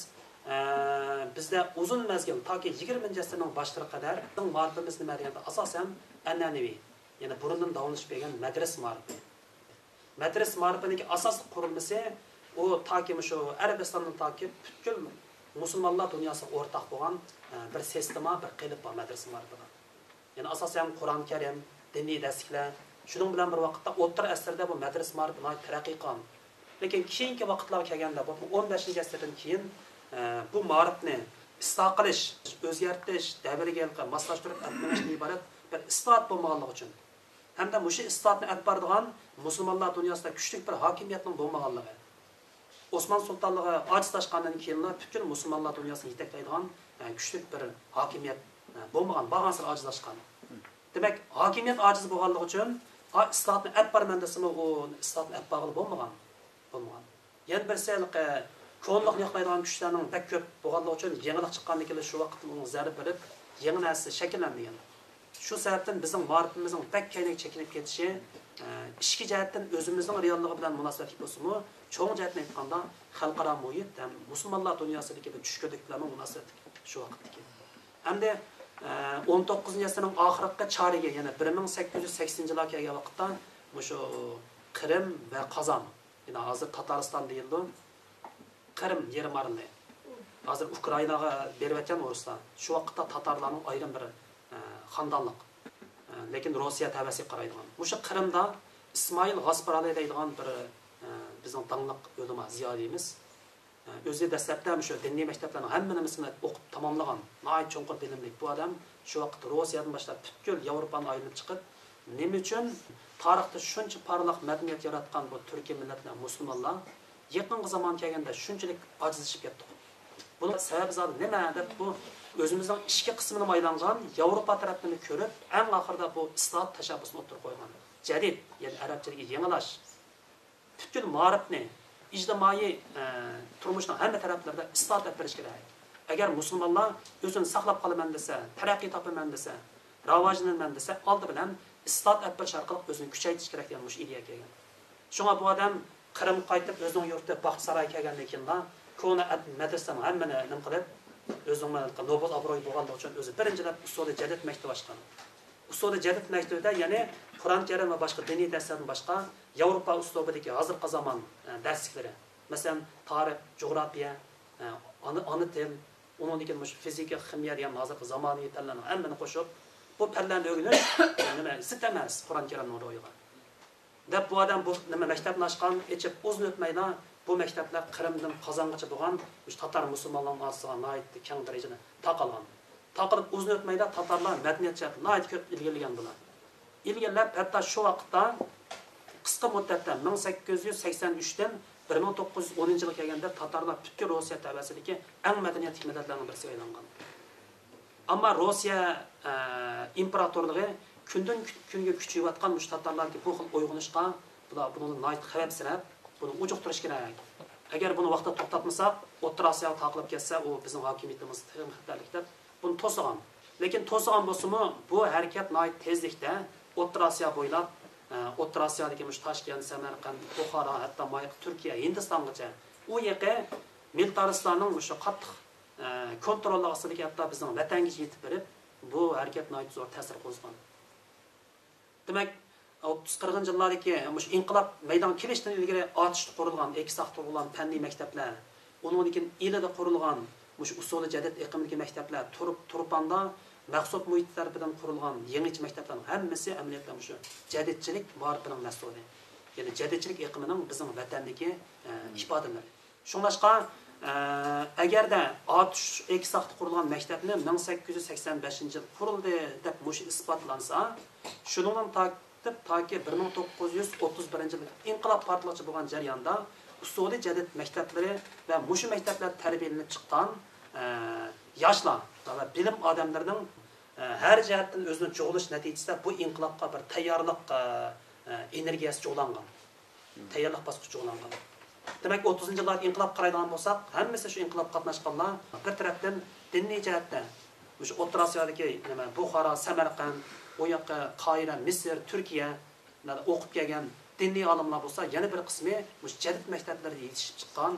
bizda uzun mazgil toki 20-asrning boshlariga qadar ma'rifimiz nima deganda asosan an'anaviy, ya'ni burundan davomlashib kelgan madras ma'rifi. Madras ma'rifining asosiy qurilmasi u toki shu Arabistondan toki butkul musulmonlar dunyosiga o'rtaq bo'lgan bir sistema, bir qilib bor madras ma'rifiga. Ya'ni asosan Qur'on Karim, diniy darsliklar, shuning bilan bir vaqtda o'rta asrda bu madras ma'rifi taraqqiy qilgan. Lekin keyingi vaqtlarga kelganda, bu 15-asrdan keyin bu ma'rifni isloh qilish, o'zgartirish, davriga moslashtirib atlanishdan iborat bir islohot bo'lmaganligi uchun hamda shu islohotni olib boradigan musulmonlar dunyosida kuchli bir hokimiyatning bo'lmaganligi, Osman sultonligi ojizlashgandan keyin butun musulmonlar dunyosini yetaklaydigan kuchli bir hokimiyat bo'lmagan, bag'ansir ojizlashgan. Demak, hokimiyat ojiz bo'lganligi uchun islohotni olib borman desam, u islohotni olib borg'ili bo'lmagan. Yana bir sel ko'nliqni yo'qlaydigan kuchlarning pek ko'p bo'lganligi uchun yangilik chiqqandan keyin shu vaqtda unga zarb berib yangi narsa shakllanmagan. Shu sababdan bizning ma'rifatimizning pek kaynak chekinib ketishi ishki jihatdan o'zimizning realligi bilan munosabatli bo'lsa-mu, cho'ng jihatdan aytganda xalqaro muhit ham musulmonlar dunyosidagi bir tushkunliklarning munosabati shu vaqtdagi. Hamda 19-asrning oxirgi choriga, ya'ni 1880-yillar kelgan vaqtda shu Qrim va Qozon, ya'ni hozir Tatariston deyildi. Qrim yarim oroli. Hozir Ukrainaga berayotgan Ruslar. Shu vaqtda Tatarlarning ayrim bir xandonliq. Lekin Rossiya tavasiga qaraydigan. O'sha Qrimda İsmail G'asparali deydigan bir bizning tanliq ulamo ziyodimiz. O'zi dastlabda shu diniy maktablarning hammasini o'qib tamomlagan, nihoyat cho'nqur bilimli bu odam shu vaqt Rossiyadan boshlab butkul Yevropani aylanib chiqib, nima uchun tarixda shuncha parlaq madaniyat yaratgan bu Turkiya millatlar, musulmonlar yaqingi zaman kelganda shunchalik ojizlashib ketdi. Bunun sababi zodi nima deb bu o'zimizning ishki qismini aylangan Yevropa tarafini ko'rib, eng oxirida bu islohot tashabbusini o'tirib qo'ygan. Jadid, ya'ni arabchaga yangilash, butkul ma'rifni ijtimoiy turmushning hamma taraflarida islohot qilish kerak. Agar musulmonlar o'zini saqlab qolaman desa, taraqqiy topaman desa, rivojlanaman desa, oldi bilan islohot qilish orqali o'zini kuchaytirish kerak degan mush ideya kelgan. Shunga bu odam Qrim qaytib o'zining yurtida baxt saroy kelgandan keyin ko'na madrasani hammani nim qilib, o'zining Nobel obro'yi bo'lganligi uchun o'zi birinchilab usuli jadid maktabi ochgan. Usuli jadid maktabida, ya'ni Qur'on Karim va boshqa diniy darslardan boshqa Yevropa uslubidagi hozirgi zamon darsliklari, masalan, tarix, geografiya, ona til, uningdagi fizika, kimyo degan hozirgi zamoniy tillarni hammani qo'shib, bu fanlarni o'rganish nima sit emas Qur'on Karimning ro'yiga. Deb bu odam bu nima maktabni ochgan, echib uzun o'tmaydi bu maktablar Qrimdan Qozongacha bo'lgan tatar musulmonlarning orasiga nihoyat keng darajada taqalgan. Taqilib uzun o'tmaydi tatarlar madaniyat jihatdan nihoyat ko'p ilgirlagan bular. Ilgirlab hatto shu vaqtda qisqa muddatda 1883 dan 1910-yilga kelganda tatarlar butkul Rossiya tabasidagi eng madaniyat millatlarning birisiga aylangan. Ammo Rossiya imperatorligi kundan kunga kuchayayotgan tatarlarga bu xil uyg'unishga bular buni nihoyat xavfsirab buni ujuqtirish kerak. Agar buni vaqtda to'xtatmasak, O'rta Osiyoga taqilib ketsa, u bizning hokimiyatimiz xatarlik deb buni to'sigan. Lekin to'sigan bo'lsa-mu, bu harakat nihoyat tezlikda O'rta Osiyo bo'ylab, O'rta Osiyodagi Toshkent, Samarqand, Buxoro, hatto Turkiya, Hindistongacha u yerga militaristlarning o'sha qattiq kontrol ostidagi hatto bizning vatanga yetib berib, bu harakat nihoyat zo'r ta'sir qo'zg'agan. Demak, 30-40 yillardagi inqilob maydon kelishdan ilgari otishda qurilgan, ekisaqda qurilgan fanniy maktablar, undan keyin elida qurilgan usuli jadid iqimdagi maktablar, Turpanda maxsus muhit tarafidan qurilgan yangicha maktablarning hammasi amaliyotda shu jadidchilik ma'rifining mas'uli. Ya'ni jadidchilik iqimining bizning vatandagi ifodalari. Shunlashqa agarda otish ekisaqda qurilgan maktabni 1885-yil qurildi deb isbotlansa, shundan toki 1931-yil inqilob portlashi bo'lgan jarayonda usuli jadid maktablari va mushu maktablar tarbiyalanib chiqqan yoshlar va bilim odamlarining har jihatdan o'zini cho'g'ilish natijasida bu inqilobga bir tayyorlik energiyasi cho'g'langan. Tayyorlik bosqichi cho'g'langan. Demak, 30-yillarda inqilob qaraydigan bo'lsak, hammasi shu inqilob qatnashganlar bir tarafdan diniy jihatdan o'sha O'rta Osiyodagi nima Buxoro, Samarqand, o yoqqa Qoira, Misr, Turkiya o'qib kelgan diniy olimlar bo'lsa, yana bir qismi mush jadid maktablarida yetishib chiqqan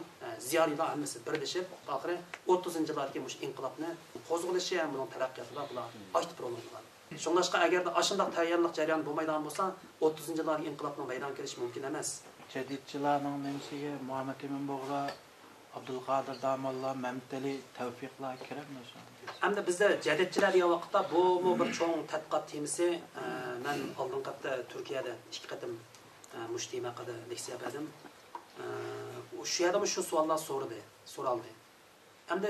ziyolilar hammasi birlashib, oxiri 30-yillardagi mush inqilobni qo'zg'alishi ham buning taraqqiyotida bular aktiv rol o'ynagan. Shunlashqa agarda ashundoq tayyorlik jarayoni bo'lmaydigan bo'lsa, 30-yillardagi inqilobning maydonga kelishi mumkin emas. Jadidchilarning nimasiga Muhammad Emin Bog'ra, Abdulqodir Damolla, Mamtali tavfiqlar kerakmi o'sha? Hamda bizda jadidchilar degan vaqtda bu bir cho'ng tadqiqot temasi. Men oldin qatda Turkiyada 2 qatim mush tema haqida leksiya berdim. Shu yerda shu savollar so'raldi. Hamda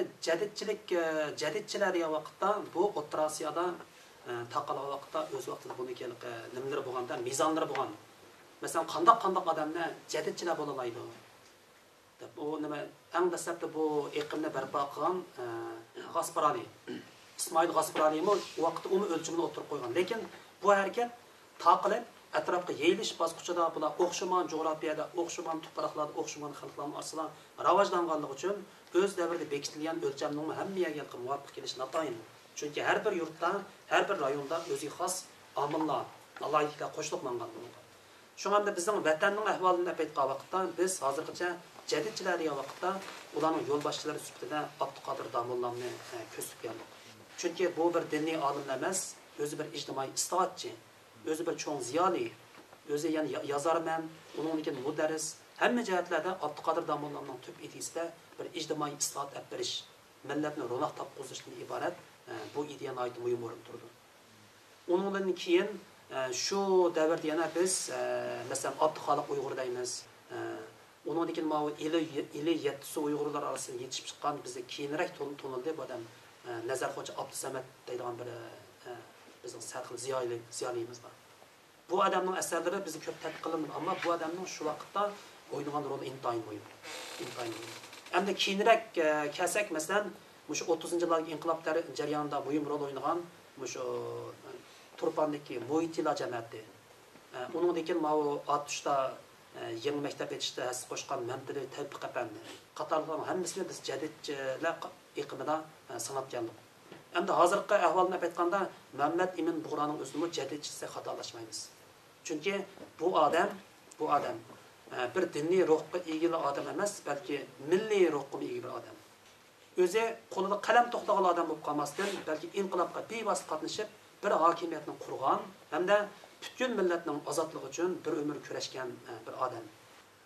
jadidchilar degan vaqtda bu O'rta Osiyoda taqalgan vaqtda o'z vaqtida buni kelib nimalar bo'lganda, mezonlar bo'lgan. Masalan, qandoq odamlar jadidchilar bo'la oladi. Bu nima eng dastlabda bu iqimni barpo qilgan G'asparali. İsmail G'asparali u vaqtda uni o'lchimini o'tirib qo'ygan. Lekin bu harakat taqilib atrofga yeyilish bosqichida bular o'xshagan jo'grafiyada, o'xshagan tuproqlarda, o'xshagan xalqlarning orasida rivojlanganligi uchun o'z davrida bekitilgan o'lchamning hammaga muvofiq kelish notayin. Chunki har bir yurtda, har bir rayonda o'ziga xos omillar, alohida qo'shiliq mangan bo'ladi. Shunga bizning vatanning ahvolini aytgan vaqtda biz hozirgacha jadidchilar degan vaqtda ularning yo'lboshchilari sifatida Abduqodir Domollarni ko'rsatib keldik. Chunki bu bir diniy olim emas, o'zi bir ijtimoiy istiqotchi, o'zi bir cho'ng ziyoli, o'zi yani yazarman, uningdan mudarris, hamma jihatlarda Abduqodir Domollarning tub ideyasida bir ijtimoiy istiqot olib berish, millatni ro'noq topqizishdan iborat bu ideyani aytib muhim o'rin turdi. Uningdan keyin şu davrda yana biz mesela Abduxoliq Uyg'ur deymiz. Undan keyin mana ili yettisi Uyg'urlar orasida yetishib chiqqan bizga keyinroq tonildi bu odam Nazarxo'ja Abdusamad deydigan bir bizning sarxil ziyolimiz bor. Bu odamning asarlari bizni ko'p tadqiq qilindi, ammo bu odamning shu vaqtda o'ynagan roli intayin muhim. Endi keyinroq kelsak, masalan, shu 30-yillar inqiloblari jarayonida muhim rol o'ynagan shu Turpandagi Mo'yitila jamiyati. Undan keyin mana 60da yangi maktab etishda his qo'shgan Mamtili Tavfiq apandi. Qatorlarning hammasini biz jadidchilar iqimida sanab keldik. Endi hozirgi ahvolni aytganda Muhammad Ibn Bug'roning o'zini jadidchisi xatolashmaymiz. Chunki bu odam bir diniy ruhga ega odam emas, balki milliy ruhga ega bir odam. O'zi qo'lida qalam to'xtagan odam bo'lib qolmasdan, balki inqilobga bevosita qatnashib bir hokimiyatni qurgan hamda bütün millatning ozodligi uchun bir umr kurashgan bir odam.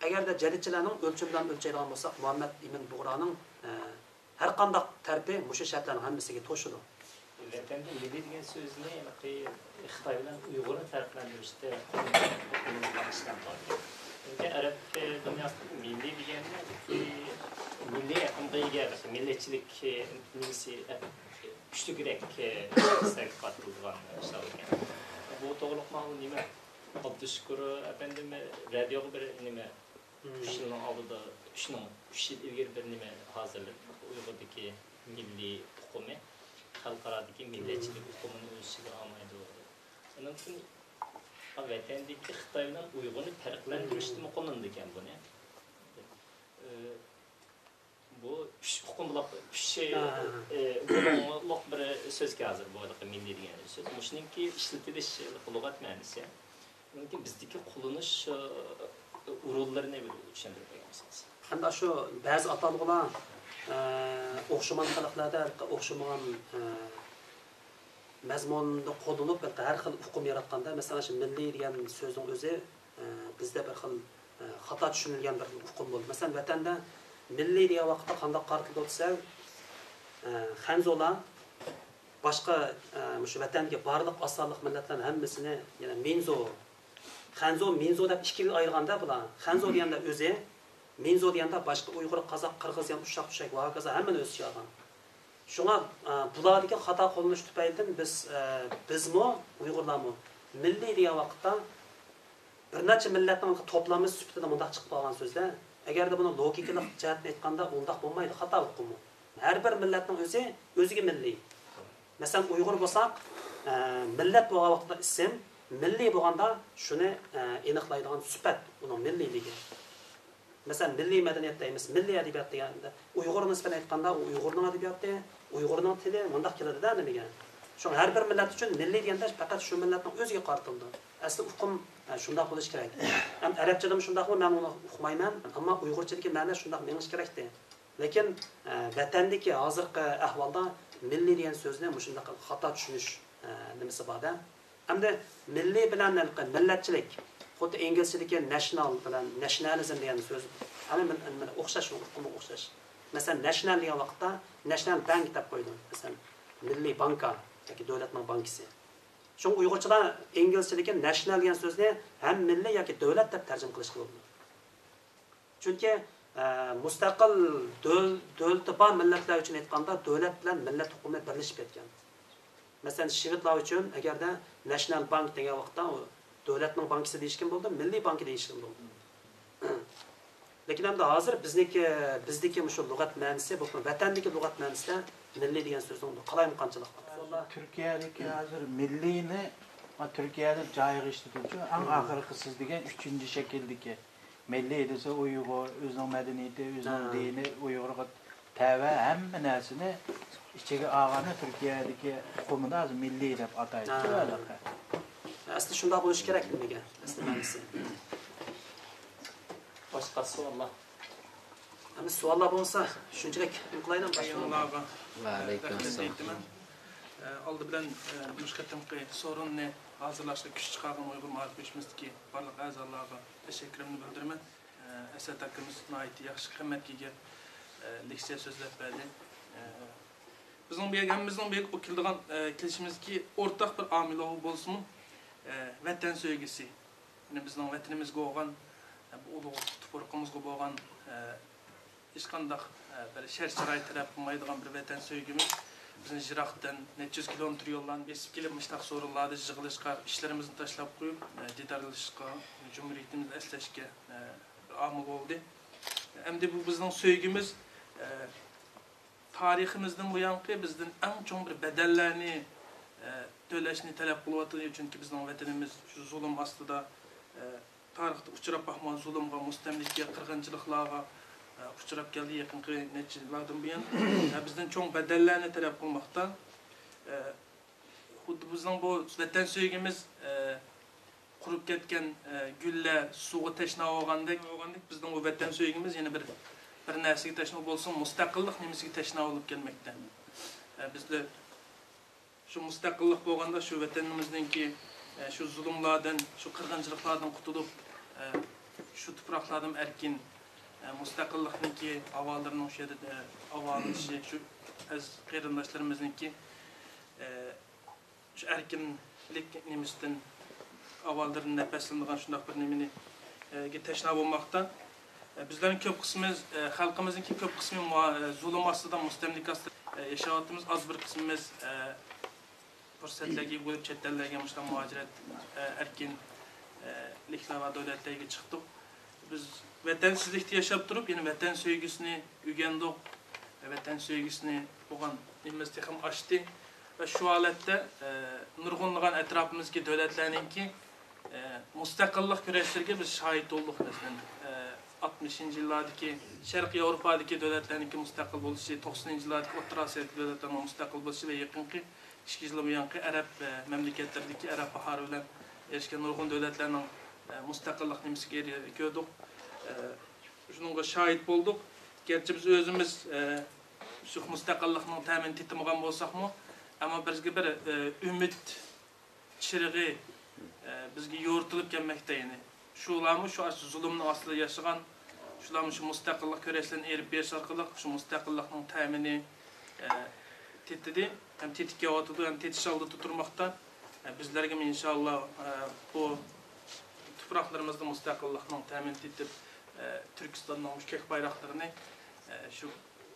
Agarda jadidchilarning o'lchamidan o'lchaydigan bo'lsak, Muhammad Ibn Bug'roning har qanday tarbi mushu shartlarning hammasiga to'shidi. Vatanda milli degan so'zni Xitoy bilan Uyg'urni farqlantirishda qo'llanishdan bor. Arab dunyosida milli deganda milliy aqmga millatchilik nimasi kuchliroq sarqatilgan ishlarga. Bu to'g'rilikmi nima? Abdushukur efendim radioga bir nima shunning oldida shunning 3 yil ilgari bir nima hozirlik Uyg'urdagi milliy hukumat xalqarodagi millatchilik hukumini o'z ichiga olmaydi. Shuning uchun vatandagi Xitoy bilan Uyg'urni farqlantirishni qo'llandi ekan buni. Bu hukumlar bulunmak bir söz hazır bu arada milli degan söz. Shuningki ishlatilish lug'at ma'nosi. Mumkin bizdagi qo'llanish urullarini tushuntirib qo'yamiz. Hamda shu ba'zi atalg'ular o'xshagan xalqlarda o'xshamagan mazmunda qo'llanib har xil hukm yaratganda, masalan, shu milliy degan so'zning o'zi bizda bir xil xato tushunilgan bir hukm bo'ldi. Masalan, vatanda milliy degan vaqtda qanday qartilib o'tsa, Xanzolar boshqa shu vatanga barliq asalliq millatlarning hammasini, ya'ni Minzo deb ikkiga ayirganda bular. Xanzo deganda o'zi, Minzo deganda boshqa Uyg'ur, Qozoq, Qirg'iz, yani ushaq va hokazo hammani o'z ichiga olgan. Shunga bularga xato qo'llanish tufaylidan bizmi, Uyg'urlarmi milliy degan vaqtda bir necha millatning to'plami sifatida bunday chiqib qolgan so'zlar. Agarda buni logikalik jihatdan aytganda undaq bo'lmaydi, xato hukmi. Har bir millatning o'ziga milliy. Masalan, Uyg'ur bo'lsak, millat bo'lgan vaqtda ism milliy bo'lganda shuni aniqlaydigan sifat uning milliyligi. Masalan, milliy madaniyat deymiz, milliy adabiyot deganda Uyg'ur nisbatan aytganda Uyg'urning adabiyoti, Uyg'urning tili bundaq keladi-da nimaga? Shuning har bir millat uchun milliy deganda faqat shu millatning o'ziga qartildi. Asli hukm shunday bo'lish kerak. Ham arabchada shundaqmi, men uni uqmayman, ammo Uyg'urchadagi ma'no shundaq menish kerakdi. Lekin vatandagi hozirgi ahvolda milliy degan so'zni shunday xato tushunish nimasi bor-da. Hamda milliy bilan millatchilik, xuddi inglizchadagi national bilan nationalism degan so'z hamma o'xshash, hukmi o'xshash. Masalan, national degan vaqtda national bank deb qo'ydim. Masalan, milliy banka yoki davlatning bankisi. Shung Uyg'urchalar inglizchadagi national degan so'zni ham milliy yoki davlat deb tarjima qilish qilindi. Chunki mustaqil davlati bor millatlar uchun aytganda davlat bilan millat hukumi birlashib ketgan. Masalan, shvedlar uchun agarda national bank degan vaqtda davlatning bankisi deyishgan bo'ldi, milliy banki deyishgan bo'ldi. Lekin hamda hozir bizdagi shu lug'at ma'nosi, bu vatandagi lug'at ma'nosida milliy degan so'zning qalaymi qanchalik? Türkiye'deki hazır milliyini Türkiye'de cayık işletici, en ahırkı siz degen 3. şekildeki. Milli dese Uygur, özünün medeniyeti, özünün dini, Uygur'a teve hem nesini içeki ağanı Türkiye'deki hukumunda az milli dep ataydı. Aslında şunda buluş gerek mi Mege? Aslında ben size. Başka sorular? Ama suallar olsa şunçalik yuklayalım başlayalım. Aldı bilen müşketimki sorunni hazırlaştı küç çıkargan Uygur Maarif Uyuşmasizdagi barliq a'zolarga teşekkürümni bildiraman. Esat akamiz nihoyatda yaxshi qimmatga ega leksiya so'zlab berdi. Bizning bu keldigan kelishimizki o'rtaq bir omil bo'lsin, vatan sevgisi. Yani bizning vatanimizga bo'lgan bu ulug' tuproqimizga bo'lgan hech qanday bir shart-sharoit talab qilmaydigan bir vatan sevgimiz. Bizim Jirak'tan neçe yüz kilometre yoldan besip gelip müştak sorunlarda jığılışka, işlerimizni taşlap koyup, didarlışka, Cumhuriyetimizni esleşke amil oldu. Hem de bu bizden söygümüz tarihimizden bu yankı bizden en çok bir bedellerini töleşini talep kılvattığı çünkü bizden vatanimiz şu zulüm aslında tarihte uçurap bakma zulümga, mustemlikge, kırgınçılıklarga uçurap geldi yakınki neticelerden bir yan. Bizden çok bedellerini talep kılmakta. Bizden bu vatan söygümüz kurup ketken gülle, suğu teşna olgandık. Bizden bu vatan söygümüz yine bir nesigi teşna olsun, müstakillik nemesigi teşna olup gelmekte. Bizde şu müstakillik olganda şu vatanımızdaki şu zulümlerden, şu kırgınçılıklardan kurtulup şu topraklardan erkin müstakillikniki avallarının şeyde avalışı şu az qeyrindaşlarımızınki şu erkinlik nemesinden avallarının nefeslendiğin şundak bir nemini teşna olmakta. Bizlerin köp kısmımız, halkımızınki köp kısmı zulüm aslında müstemlik aslında yaşavatımız az bir kısmımız fırsatlarga bo'lib chet ellarga muhaciret erkinliklar va davlatlarga chiqdik. Biz vatansizlikda yashab turib, yine vatan sevgisini o'rgandik. Vatan sevgisini bo'lgan nimamizda ham ochdi va shu holatda nurg'unlagan atrofimizdagi davlatlarninki mustaqillik kurashlariga biz shohid bo'ldik. Masalan 60 yillardagi Sharqiy Yevropadagi davlatlarninki mustaqil bo'lishi, 90-yillardagi O'rta Osiyodagi davlatlarning mustaqil bo'lishi va yaqinqi 2 yil buyanqi Arab mamlakatlaridagi Arab bahori bilan erishgan nurg'un davlatlarning mustaqillik nimasiga ko'rdik. Shunga shohid bo'ldik. Gerçi biz o'zimiz shu mustaqillikning ta'min etmagan bo'lsak-mu, ammo bizga bir umid chirig'i bizga yo'ritilib kelmoqda. Yani shularmi shu zulmning ostida yashagan, shularmi shu mustaqillik kurashlarini erib berish orqali shu mustaqillikning ta'mini tetdi. Hem tetikka otudu hem tetiş aldı tuturmakta. Bizlerge inşallah bu topraklarımızda müstakillikten temin edip Türkistan'ın müşkek bayraklarını şu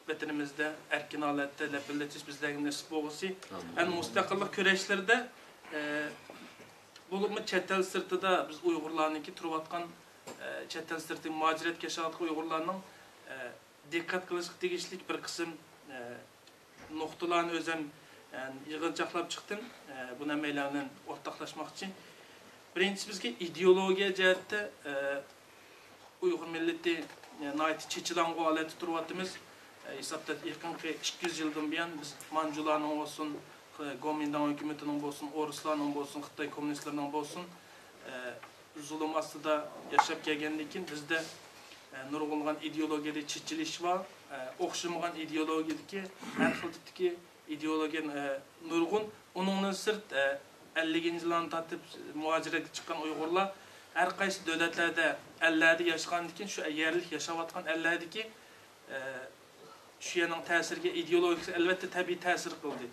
vatanımızda erkin alette lepelletiş bizlerge nasip olması. En müstakillik köreşlerde bulup çetel sırtıda biz Uygurlarınki turvatkan çetel sırtı muhaciret yaşadık Uygurlarının dikkat kılışık tegişlik bir kısım noktalarını özem yani yığıncaklap çıktım. Bu nemeylerle ortaklaşmak için. Birincisi bizge ideolojiya cihette Uygur milleti naiti çeçilan aleti turvatımız. Hesapta yakınki 200 yıldan bir yan biz Mancularının olsun, Gomindan hükümetinin olsun, Oruslarının olsun, Xitay komünistlerinin olsun zulüm aslında yaşap gelgenlikin bizde nurgulgan ideolojiyada çeçiliş var. Oxşamagan ideolojiyadaki her xil tipdeki ideologiya nurgun. Onun sırt 50 yıldan tatip muhaciret çıkan Uygurlar her kaysi devletlerde 50'de yaşagan iken şu yerlik yaşavatkan 50'deki şu yanın tesirge ideologisi elbette tabii tesir kıldı.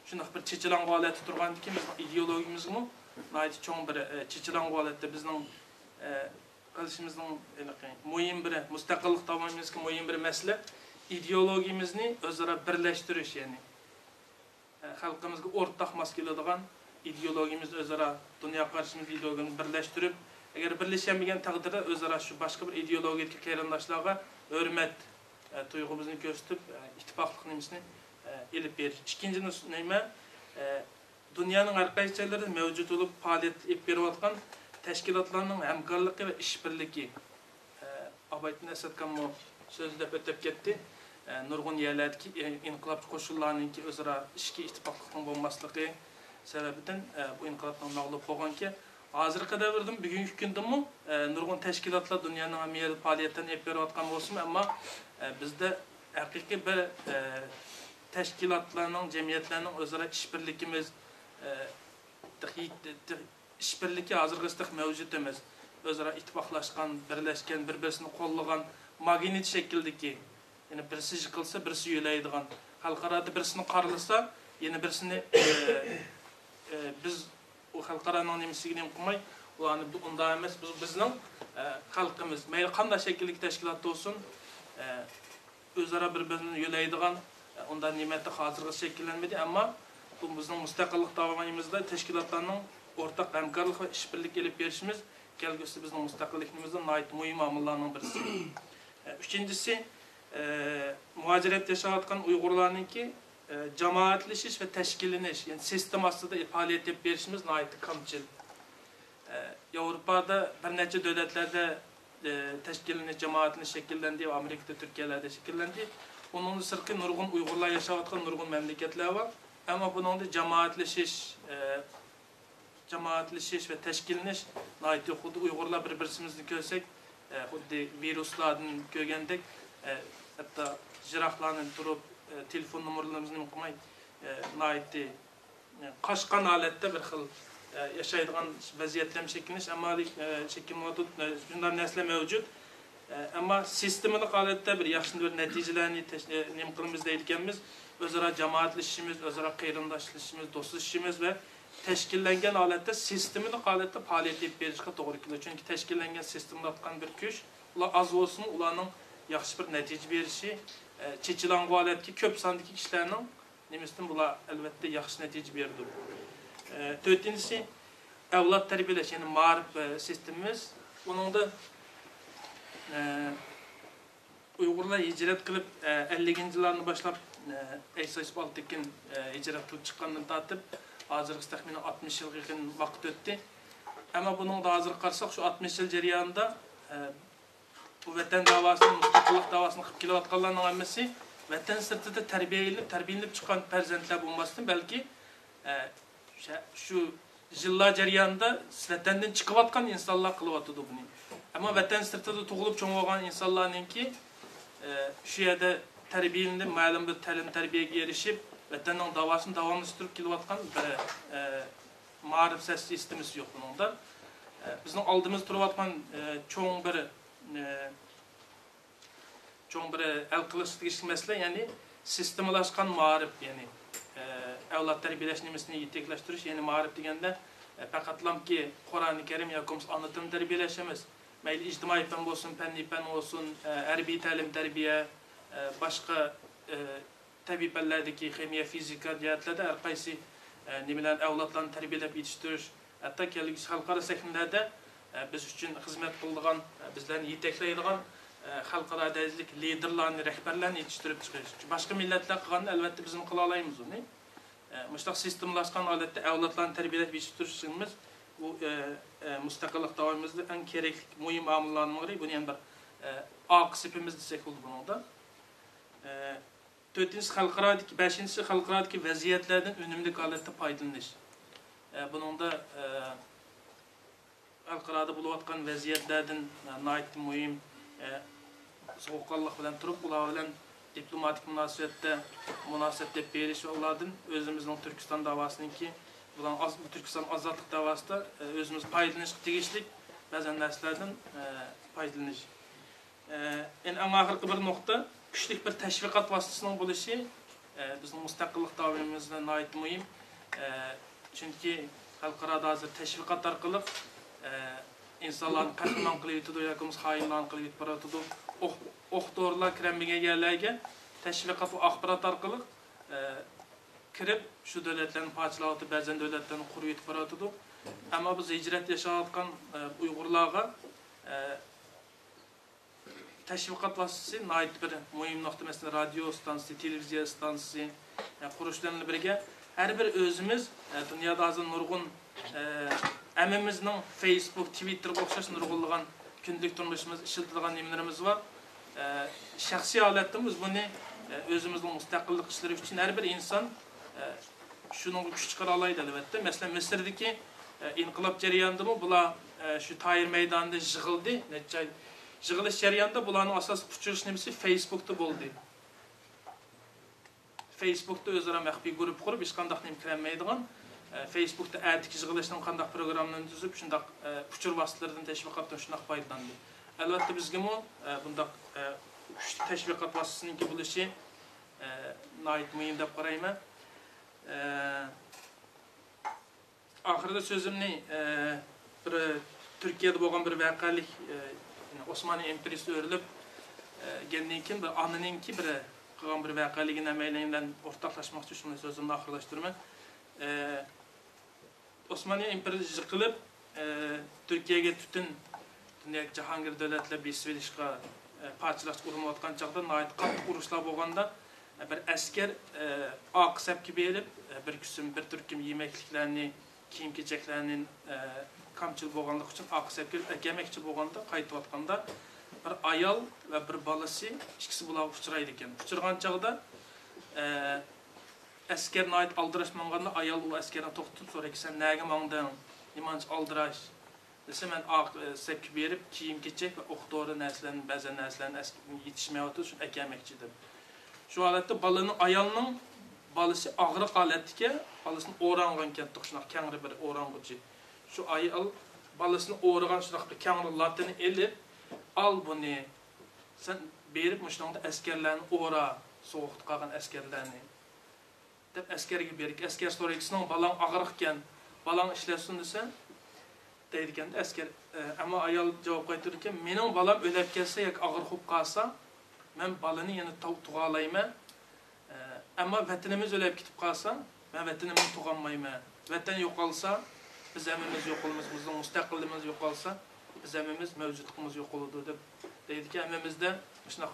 Şundak bir çeçilan galeti turgan iken bizim ideologimiz mi? Nayet çoğun bir çeçilan galette bizden qilishimizning muhim bir mustaqillik topishimizga muhim bir masala ideologiyamizni o'zaro birlashtirish, ya'ni xalqimizga o'rtaq mos keladigan ideologiyamizni o'zaro dunyo qarshimiz ideologiyamizni birlashtirib, agar birlashmagan taqdirda o'zaro shu boshqa bir ideologiyadagi qarindoshlarga hurmat tuyg'umizni ko'rsatib, ittifoqlik nimasini elib berish. Ikkinchi nima dünyanın her qaysi yerlerinde mevcut olup faaliyet ip beriyotgan teşkilatlarının hemkarlığı ve işbirliği. Abaytın Esatkan mu sözlep ötep ketdi. Nurgun yerlerdeki inkılapçı koşullarının özara işki ittifaklıqның bolmaslığı sebebinden bu inkılapның mağlup bolgan ki hazırkı davrda bugünkü gündө mu nurgun teşkilatlar dünyanın amiyeli faaliyetlerini ep beriyotgan bolsun ama bizde hakiki bir teşkilatlarının, cemiyetlerinin özara işbirliğimiz işbirliği hazırgıstık mevcut emez. Özara ittifaklaşkan, birleşken, bir-birisini kollagan magnet şekildeki yani birisi yıkılsa birisi yöleydigan halkarada birisini qarlasa yine birisini biz o halkaranın nemisiyle qılmay ulanı onda emas bizning xalqimiz mayli qanday şekildeki teşkilatda olsun özara bir-birini yöleydigan onda nimeti hazırgı şekillenmedi ama bu bizning mustaqillik davamimizda teşkilatlarning ortak hamkorlik ve işbirlik elip berişimiz kelgüsü bizning mustaqilligimizde nayt muhim amillarning birisi. Üçüncüsü muhaciret yaşayotgan Uygurlarnınki cemaatleşiş ve teşkilleniş yani sistem aslında faaliyet edip berişimiz nayt kamçıl. Avrupa'da bir neçe devletlerde teşkilleniş, cemaatini şekillendi, Amerika'da, Türkiye'lerde şekillendi. Onun sırkı nurgun Uygurlar yaşayotgan nurgun memleketler var. Ama bunun da cemaatleşiş ve teşkilleniş nayt yoxudu. Uygurlar bir-birisimizni körsek, xuddi viruslardan kögendek, hatta jiraqlardan turup telefon numaralarımızı unutmay naytdi. Qaşqan halatda bir xil yaşaydigan vaziyetler şekilleniş ama şekillenmedi. Bunlar nesle mevcut. Ama sistemini halatda bir yaxşı bir neticelerini nem qılımız deyilkenimiz özara cemaatleşişimiz, özara qeyrindaşlaşışımız, dostlaşışımız ve teşkillengen aletde sistemini halatda faaliyet edip berişke doğru kılıyor. Çünkü teşkillengen sistemde atkan bir güç, ular az olsun, ulanın yaxşı bir netice berişi, çeçilen bu aletki köp sandaki kişilerinin nemesinden bular elbette yaxşı netice berdi. Dördüncüsü, evlat terbiyeleş, yani marif sistemimiz. Bunun da Uygurlar hicret kılıp 50. yıllarını başlap Eysayis Baltik'in hicret kılıp çıkanını tartıp hazırlık tahmini 60 yıl yakın vakit öttü. Ama bunun da hazır qarsak şu 60 yıl ceryanında bu vatan davasının, müstakillik davasını qıp kelavatqanlarının ammasi vatan sırtida terbiyelenip çıkan perzentler bulmasın belki şu yıllar ceryanında vatandan çıkıvatkan insanlar kılıvatıdı bunu. Ama vatan sırtida tuğulup çoğulgan insanlarınki şu yerde terbiyelenip, ma'lum bir terbiye erişip vatanın davasını davamlaştırıp kelavatkan marif ses sistemisi yok bunun da. Bizning aldığımız turvatkan çoğun bir el kılıç tegishli mesele yani sistemalaşkan marif yani evlat terbiyeleş nimesini yetekleştiriş yani marif degende faqatlam ki Kur'an-ı Kerim yakımız anlatım terbiyeleşemiz. Mayli ictimai fen olsun, fenni fen olsun, erbi talim terbiye, başka tabi fənlərdəki ximiya, fizika cihetlərdə hər qaysı nimeler evlatlarını terbiyelep yetiştiriş, hatta kelgüsü halkara səkinlərdə biz üçün hizmet kıldığan, bizlerini yetekleydiğen halkara dəyizlik liderlerini, rehberlerini yetiştirip çıkış. Başka milletler kılanı elbette bizim kıla alayımız onu. Müştak sistemlaşkan alette evlatlarını terbiyelep yetiştirişimiz bu müstakillik davamımızda en gerekli mühim amillarının biri. Bunu yani bir A kısıpımız desek oldu bunu da. Dördüncüsü halkaradaki, beşincisi halkaradaki vaziyetlerden önümlük alette faydalanış. Bunun da halkarada buluvatkan vaziyetlerden naitli mühim soğukkallık bilen turup ular bilen diplomatik münasebette beriş olardan özümüzün Türkistan davasınınki bulan Türkistan azatlık davasında özümüz faydalanış tegişlik bazen derslerden faydalanış. En ahırkı bir nokta güçlük bir teşvikat vasıtasının buluşu bizim müstakillik davamımızda nait mühim. Çünkü halkarada hazır teşvikat arkalık insanların kahraman kılıp yetidir, yakımız hainlerin kılıp yetidir. Doğrular kiremlige yerlerge teşvikat ve akbarat arkalık kirip şu devletlerin parçalatı bazen devletlerin kuru yetidir. Ama biz hicret yaşayatkan Uygurlarga teşvikat vasıtası nait bir mühim nokta mesela radyo stansiyası, televizyon stansiyası kuruluşlarla birlikte her bir özümüz dünyada hazır nurgun əmimizin Facebook, Twitter oxşaş nurgulluğun günlük turmuşumuz, işiltilgan nemelerimiz var. Şəxsi halatda biz bunu özümüzün müstakillik işleri için her bir insan şunun güç çıkara alaydı elbette. Mesela Mısır'daki inqilab jarayonida mı bular şu Tahir meydanında yığıldı. Yığılış jarayonida bularning asosiy uçuruş nemesi Facebook'ta bo'ldi. Facebook'ta o'zaro maxfiy guruh qurib hech qanday imkonlanmaydigan Facebook'ta ertiki yığılışning qanday programmalarini tuzib shunday uçur vasıtalardan teşviqatdan shunday foydalandi. Albatta bizga mu bunday teşviqat vasıtasınınki bo'lishi nayt muhim deb qarayman. Ahırda sözümni bir Türkiye'de bo'lgan bir vaqalik Osmanlı imperiyası örülüp geldiğinden keyin bir anınınki bir qilgan bir vaqaligini amaylayından ortaqlaşmoqchi uchun sözümni ahırlaştırman. Osmanlı imperiyası yıkılıp Türkiye'ye bütün dünya Cahangir devletler bir svelişqa parçalash urinayotgan chaqda nayt qattiq urushlar bo'lganda bir asker aq sapki berib bir qism bir turkum yemekliklarni kiyim kechaklarning kamçıl bo'lganlik uchun aq sapki ekemoqchi bo'lganda qaytayotganda bir ayol va bir balasi ikkisi bular uchraydi ekan. Uchirgan chaqda asker nayt aldirash manganda ayol u askerni to'xtatib so'raydi, sen nega mangding? Nimancha aldirash? Dese men aq sapki berib kiyim kechak va o'q-dori narsalarni, ba'zan narsalarni yetishmayotdi, shuni ekemoqchi deb. Şu halatda balının ayolning balasi og'riq holatga balasini o'rangan ekan, to'qshnoq kangri bir o'rang'uchi. Şu ayol balasini o'ragan shunaqa bir kangri latini elib, al buni sen berib mushuningda askarlarni o'ra, so'qit qolgan askarlarni deb askarga berdik. Askar so'raydi, "Sening balang og'riq ekan, balang ishlasin" desa, deydi ekan askar. Ammo ayol javob qaytardi ekan, "Mening balam o'lib kelsa yoki og'ir bo'lib qolsa, men balani yana tug'alayman. Ammo vatanimiz o'lib ketib qolsa, men vatanimni tug'olmayman. Vatan yo'qolsa, biz hammamiz yo'qolamiz, bizning mustaqilligimiz yo'qolsa, biz hammamiz mavjudligimiz yo'qoladi" deb deydi-ki, hammamizda shunaq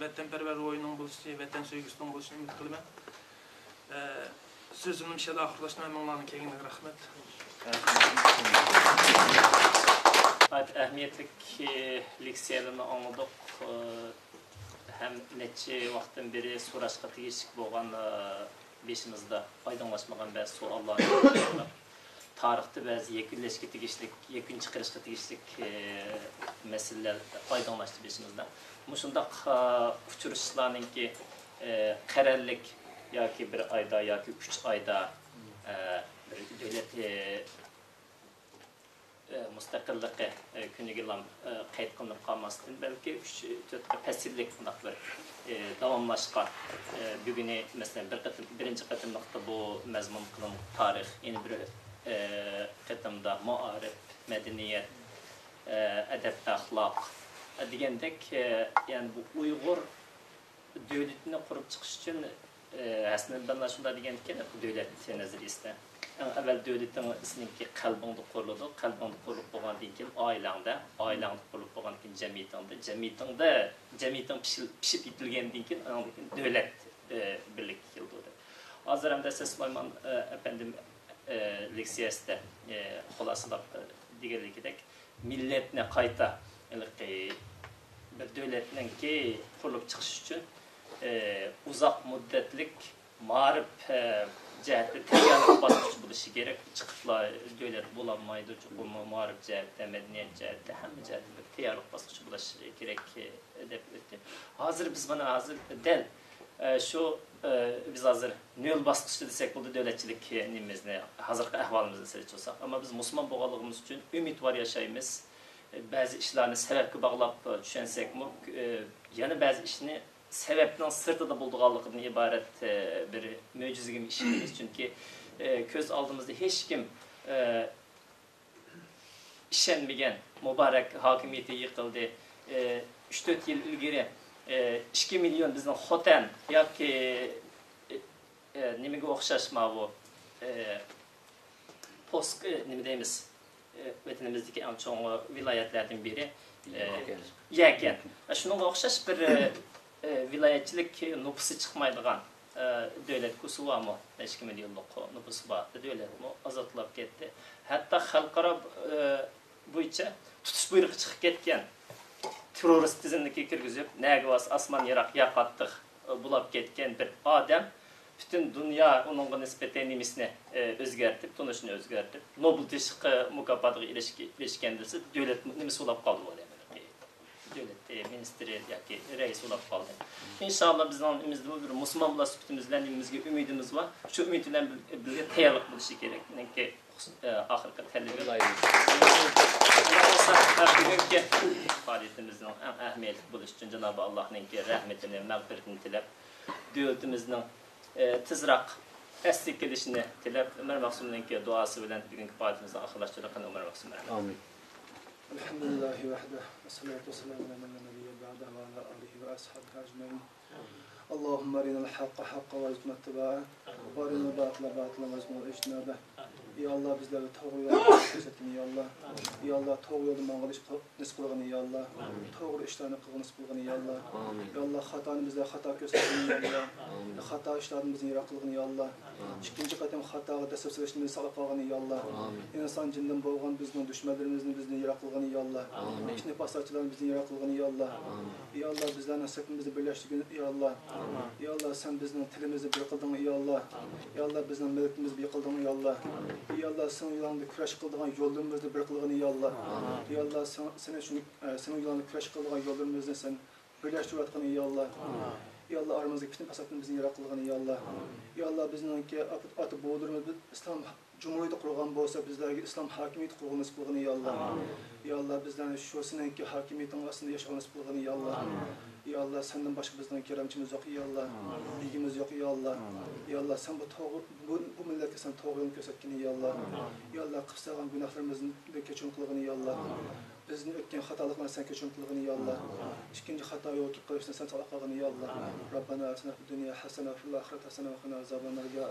vatanparvar o'yinin bo'lishi, vatan sevgisining bo'lishini umid qilaman. Sözümü inşallah ahırlaştırmaya mağlanın kegine rahmet. Ahmetlik leksiyelerini anladık. Hem neçe vaktin beri soraşqa tegişlik bo'lgan beşimizde aydınlaşmagan bazı so'rallar. Tarixte bazı yekunlashga tegishlik, yakun chiqarishga tegishlik meseleler aydınlaştı beşimizde. Mushundaq uçurishlarninki qararlik yoki bir ayda yoki 3 ayda bir devlet mustaqilliqi kuniga qayd qilinib qolmasdan balki 3-4 fasillik bunaq bir davomlashgan buguni masalan birinchi qatimliqda bu mazmun qilinib tarix, yeni bir qatimda muarif, madaniyat, adab, axloq degandek, yani bu Uyg'ur devletini qurib chiqish uchun aslında ben şunda degan ekan, devlet nazariyasida evvel devletin sizinki qalbingda quriladi, qalbingda qurilib bo'lgandan keyin oilangda qurilib bo'lgandan keyin jamiyatingda pishib yetilgandan keyin devlet birlik keldi. Hozir ham desa Süleyman efendim leksiyasida xulosalab deganligidek millatni qayta bir devletninki qurilib chiqish uchun uzaq muddatlik ma'rif cəhətdə təyarlıq basqıcı bo'lishi kerak. Chiqiblar devlet bo'lanmaydi, chuqurma ma'rif cəhətdə, madaniyat cəhətdə hamma cəhətdə bir təyarlıq basqıcı bo'lishi kerak deb o'tdi. Hozir biz mana dal shu biz hozir nol basqıcı desek bo'ldi davlatchilik nimamizni, hozirgi ahvolimizni sirch olsak, ammo biz musulmon bo'lganligimiz uchun umidvor yashaymiz. Ba'zi ishlarni sababga bog'lab tushunsak-mu, yana ba'zi ishni sebepten sırtı da bulduğallıktan ibaret bir möcüze gibi işimiz. Çünkü köz aldığımızda hiç kim işenmeyen mübarek hakimiyeti yıkıldı. 3-4 yıl ilgiri 2 milyon bizden hoten yoki nimege okşaşma bu post nime deymiz vatanimizdeki en çoğu vilayetlerden biri yaken. Şununla okşaş bir vilayetçilik nüfusu çıkmaydigan devlet kusuva mı 5 milyonluk nüfusu var. Devlet mi azaltılıp gitti. Hatta halkara bu içe tutuş buyruğu çıkıp ketken terörist tizimdeki kirgizip näge was asman yarak yapattık bulap ketken bir adam bütün dünya onunla nispeten nimisini özgertip, tunuşunu özgertip Nobel Teşvik mukafatıga ilişkendirse devlet nimisi olap kaldı bu adam. Devlet ministri yoki reis olap kaldı. İnşallah bizning imizde bir Müslüman bola sübütimiz bilan imizga umidimiz var. Şu umid bilan bizga tayyorlik bo'lishi kerak. Neki oxirgi talablar. Bugungi faoliyatimizning eng ahamiyatli bo'lishi uchun Janob Allohning rahmatini, mag'firatini tilab, devletimizning tezroq asli kelishini tilab, Umar Maqsumning duosi bilan bugungi faoliyatimizni oxirlashtirishni Umar Maqsum. Amin. Elhamdülillahi vahde ve salatu vesselamu ala men nebiyye ba'de ve ala alihi ve ashabihi ecmaîn. Allahümme arinal hakka hakka ve rızkına ittiba'a ve arinal batila batila ve rızkına ijtinaba. Ya Allah bizleri doğru yolda gözetkin ya Allah. Ya Allah doğru yolda mağluş nisp kılgın ya Allah. Doğru işlerini kılgın nisp kılgın ya Allah. Ya Allah hatanı bizlere hata göstergin ya Allah. Hata işlerini bizden yarak kılgın ya Allah. İkinci katem hataga desep sebeplerini salak kılgın ya Allah. İnsan cinden boğan bizden düşmanlarımızın bizden yarak kılgın ya Allah. İçine pasarçıların bizden yarak kılgın ya Allah. Ya Allah bizlerle nasibimizi birleştirdin ya Allah. Ya Allah sen bizim tilimizi bir kıldın ya Allah. Ya Allah bizim milletimizi bir kıldın ya Allah. Ya Allah sen yolunda kuraş kıldığın yollarımızı bir kıldın ya Allah. Ya Allah senin yolunda kuraş kıldığın yollarımızı sen birleştirdin ya Allah. Ya Allah aramızdaki bütün pasatımızın yarak kıldın ya Allah. Ya Allah bizimki atı boğdurumuz İslam Cumhuriyeti kurgan bolsa bizlerge İslam hakimiyeti kurgan nasip kılgın ya Allah. Ya Allah bizlerni şu seninki hakimiyetin aslında yaşagan nasip kılgın ya Allah. Ya Allah senden başka bizden keremçimiz yok ya Allah. Bilgimiz yok ya Allah. Ya Allah sen bu millete sen doğru yol göstergin ya Allah. Ya Allah kısagan günahlarımızın keçirim kılgın ya Allah. Bizning o'tgan xatoliklarni sen kechirim qilgin ya Allah. İkinci xato yo'q qilishni sen saloq qilgin ya Allah. Robbana atina fid dunya hasana va fil oxirati hasana va qina azoban nar ya